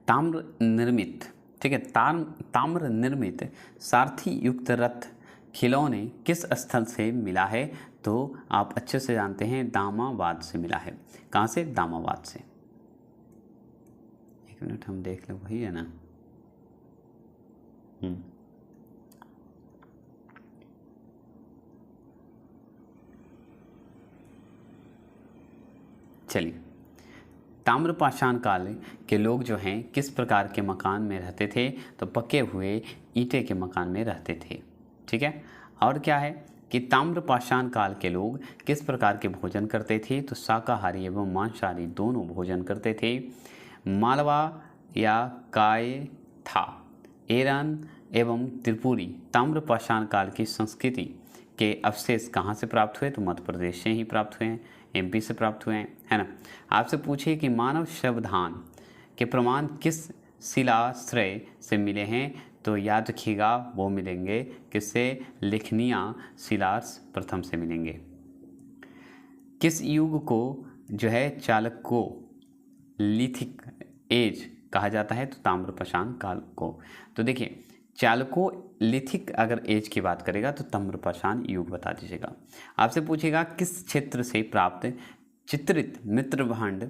ताम्र निर्मित, ठीक है, ताम्र निर्मित सारथी युक्त रथ खिलौने किस स्थल से मिला है? तो आप अच्छे से जानते हैं दामाबाद से मिला है। कहाँ से? दामाबाद से। एक मिनट हम देख लें, वही है ना। चलिए, ताम्रपाषाण काल के लोग जो हैं किस प्रकार के मकान में रहते थे? तो पके हुए ईंटे के मकान में रहते थे। ठीक है। और क्या है कि ताम्रपाषाण काल के लोग किस प्रकार के भोजन करते थे? तो शाकाहारी एवं मांसाहारी दोनों भोजन करते थे। मालवा या कायथा, एरन एवं त्रिपुरी ताम्रपाषाण काल की संस्कृति के अवशेष कहाँ से प्राप्त हुए? तो मध्य प्रदेश से ही प्राप्त हुए हैं, एमपी से प्राप्त हुए हैं, है ना। आपसे पूछिए कि मानव संविधान के प्रमाण किस शिलाश्रय से मिले हैं? तो याद रखिएगा वो मिलेंगे किससे? लेखनिया शिलाश्रय प्रथम से मिलेंगे। किस युग को जो है चालको लिथिक एज कहा जाता है? तो ताम्रपाषाण काल को। तो देखिए, चालको लिथिक अगर एज की बात करेगा तो ताम्रपाषाण युग बता दीजिएगा। आपसे पूछेगा किस क्षेत्र से प्राप्त चित्रित मृदभांड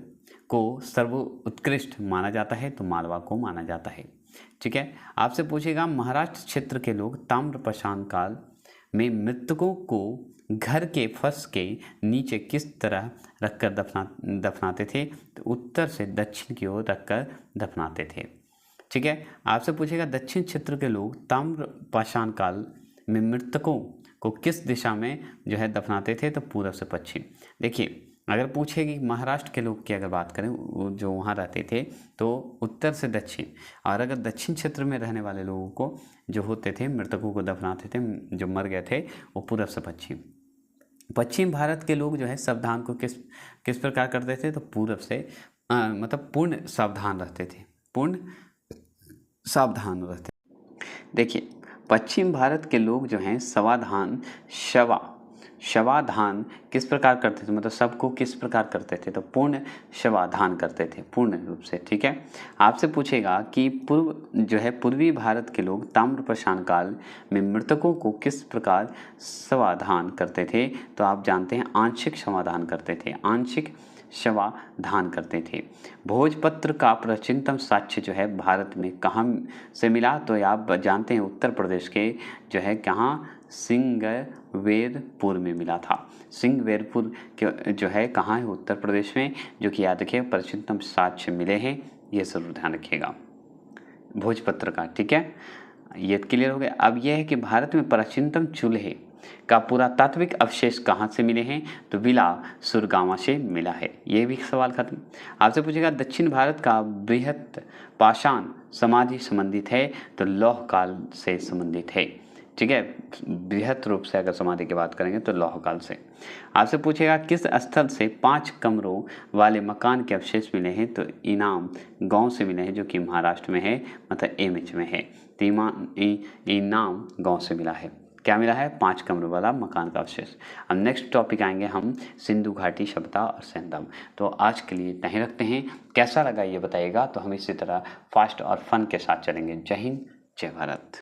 को सर्वोत्कृष्ट माना जाता है? तो मालवा को माना जाता है। ठीक है। आपसे पूछेगा महाराष्ट्र क्षेत्र के लोग ताम्रपाषाण काल में मृतकों को घर के फर्श के नीचे किस तरह रखकर दफनाते थे? तो उत्तर से दक्षिण की ओर रखकर दफनाते थे। ठीक है, आपसे पूछेगा दक्षिण क्षेत्र के लोग ताम्र पाषाण काल में मृतकों को किस दिशा में जो है दफनाते थे? तो पूर्व से पश्चिम। देखिए, अगर पूछेगी महाराष्ट्र के लोग की अगर बात करें, जो वहाँ रहते थे, तो उत्तर से दक्षिण, और अगर दक्षिण क्षेत्र में रहने वाले लोगों को जो होते थे मृतकों को दफनाते थे, जो मर गए थे, वो पूर्व से पश्चिम। पश्चिम भारत के लोग जो है सावधान को किस किस प्रकार करते थे? तो पूर्व से मतलब पूर्ण सावधान रहते थे, पूर्ण सावधान रहते। देखिए, पश्चिम भारत के लोग जो हैं समाधान शवाधान किस प्रकार करते थे? मतलब सबको किस प्रकार करते थे? तो पूर्ण शवाधान करते थे, पूर्ण रूप से। ठीक है, आपसे पूछेगा कि पूर्वी भारत के लोग ताम्रपाषाण काल में मृतकों को किस प्रकार समाधान करते थे? तो आप जानते हैं आंशिक समाधान करते थे, आंशिक शवाधान करते थे। भोजपत्र का प्राचीनतम साक्ष्य जो है भारत में कहाँ से मिला? तो आप जानते हैं उत्तर प्रदेश के जो है कहाँ, सिंगवेरपुर में मिला था। सिंगवेरपुर के जो है कहाँ है? उत्तर प्रदेश में, जो कि याद रखिए प्राचीनतम साक्ष्य मिले हैं, ये जरूर ध्यान रखिएगा भोजपत्र का। ठीक है, ये क्लियर हो गया। अब यह है कि भारत में प्राचीनतम चूल्हे का पुरातात्विक अवशेष कहाँ से मिले हैं? तो बिलासुरगामा से मिला है। ये भी सवाल खत्म। आपसे पूछेगा दक्षिण भारत का बृहत पाषाण समाधि संबंधित है? तो लौह काल से संबंधित है। ठीक है, बृहत रूप से अगर समाधि की बात करेंगे तो लौह काल से। आपसे पूछेगा किस स्थल से 5 कमरों वाले मकान के अवशेष मिले हैं? तो इनाम गांव से मिले हैं, जो कि महाराष्ट्र में है, मतलब एमएच में है। इनाम गांव से मिला है। क्या मिला है? 5 कमरों वाला मकान का अवशेष। अब नेक्स्ट टॉपिक आएंगे हम सिंधु घाटी सभ्यता और सैंधव। तो आज के लिए नहीं रखते हैं। कैसा लगा ये बताइएगा। तो हम इसी तरह फास्ट और फन के साथ चलेंगे। जय हिंद, जय भारत।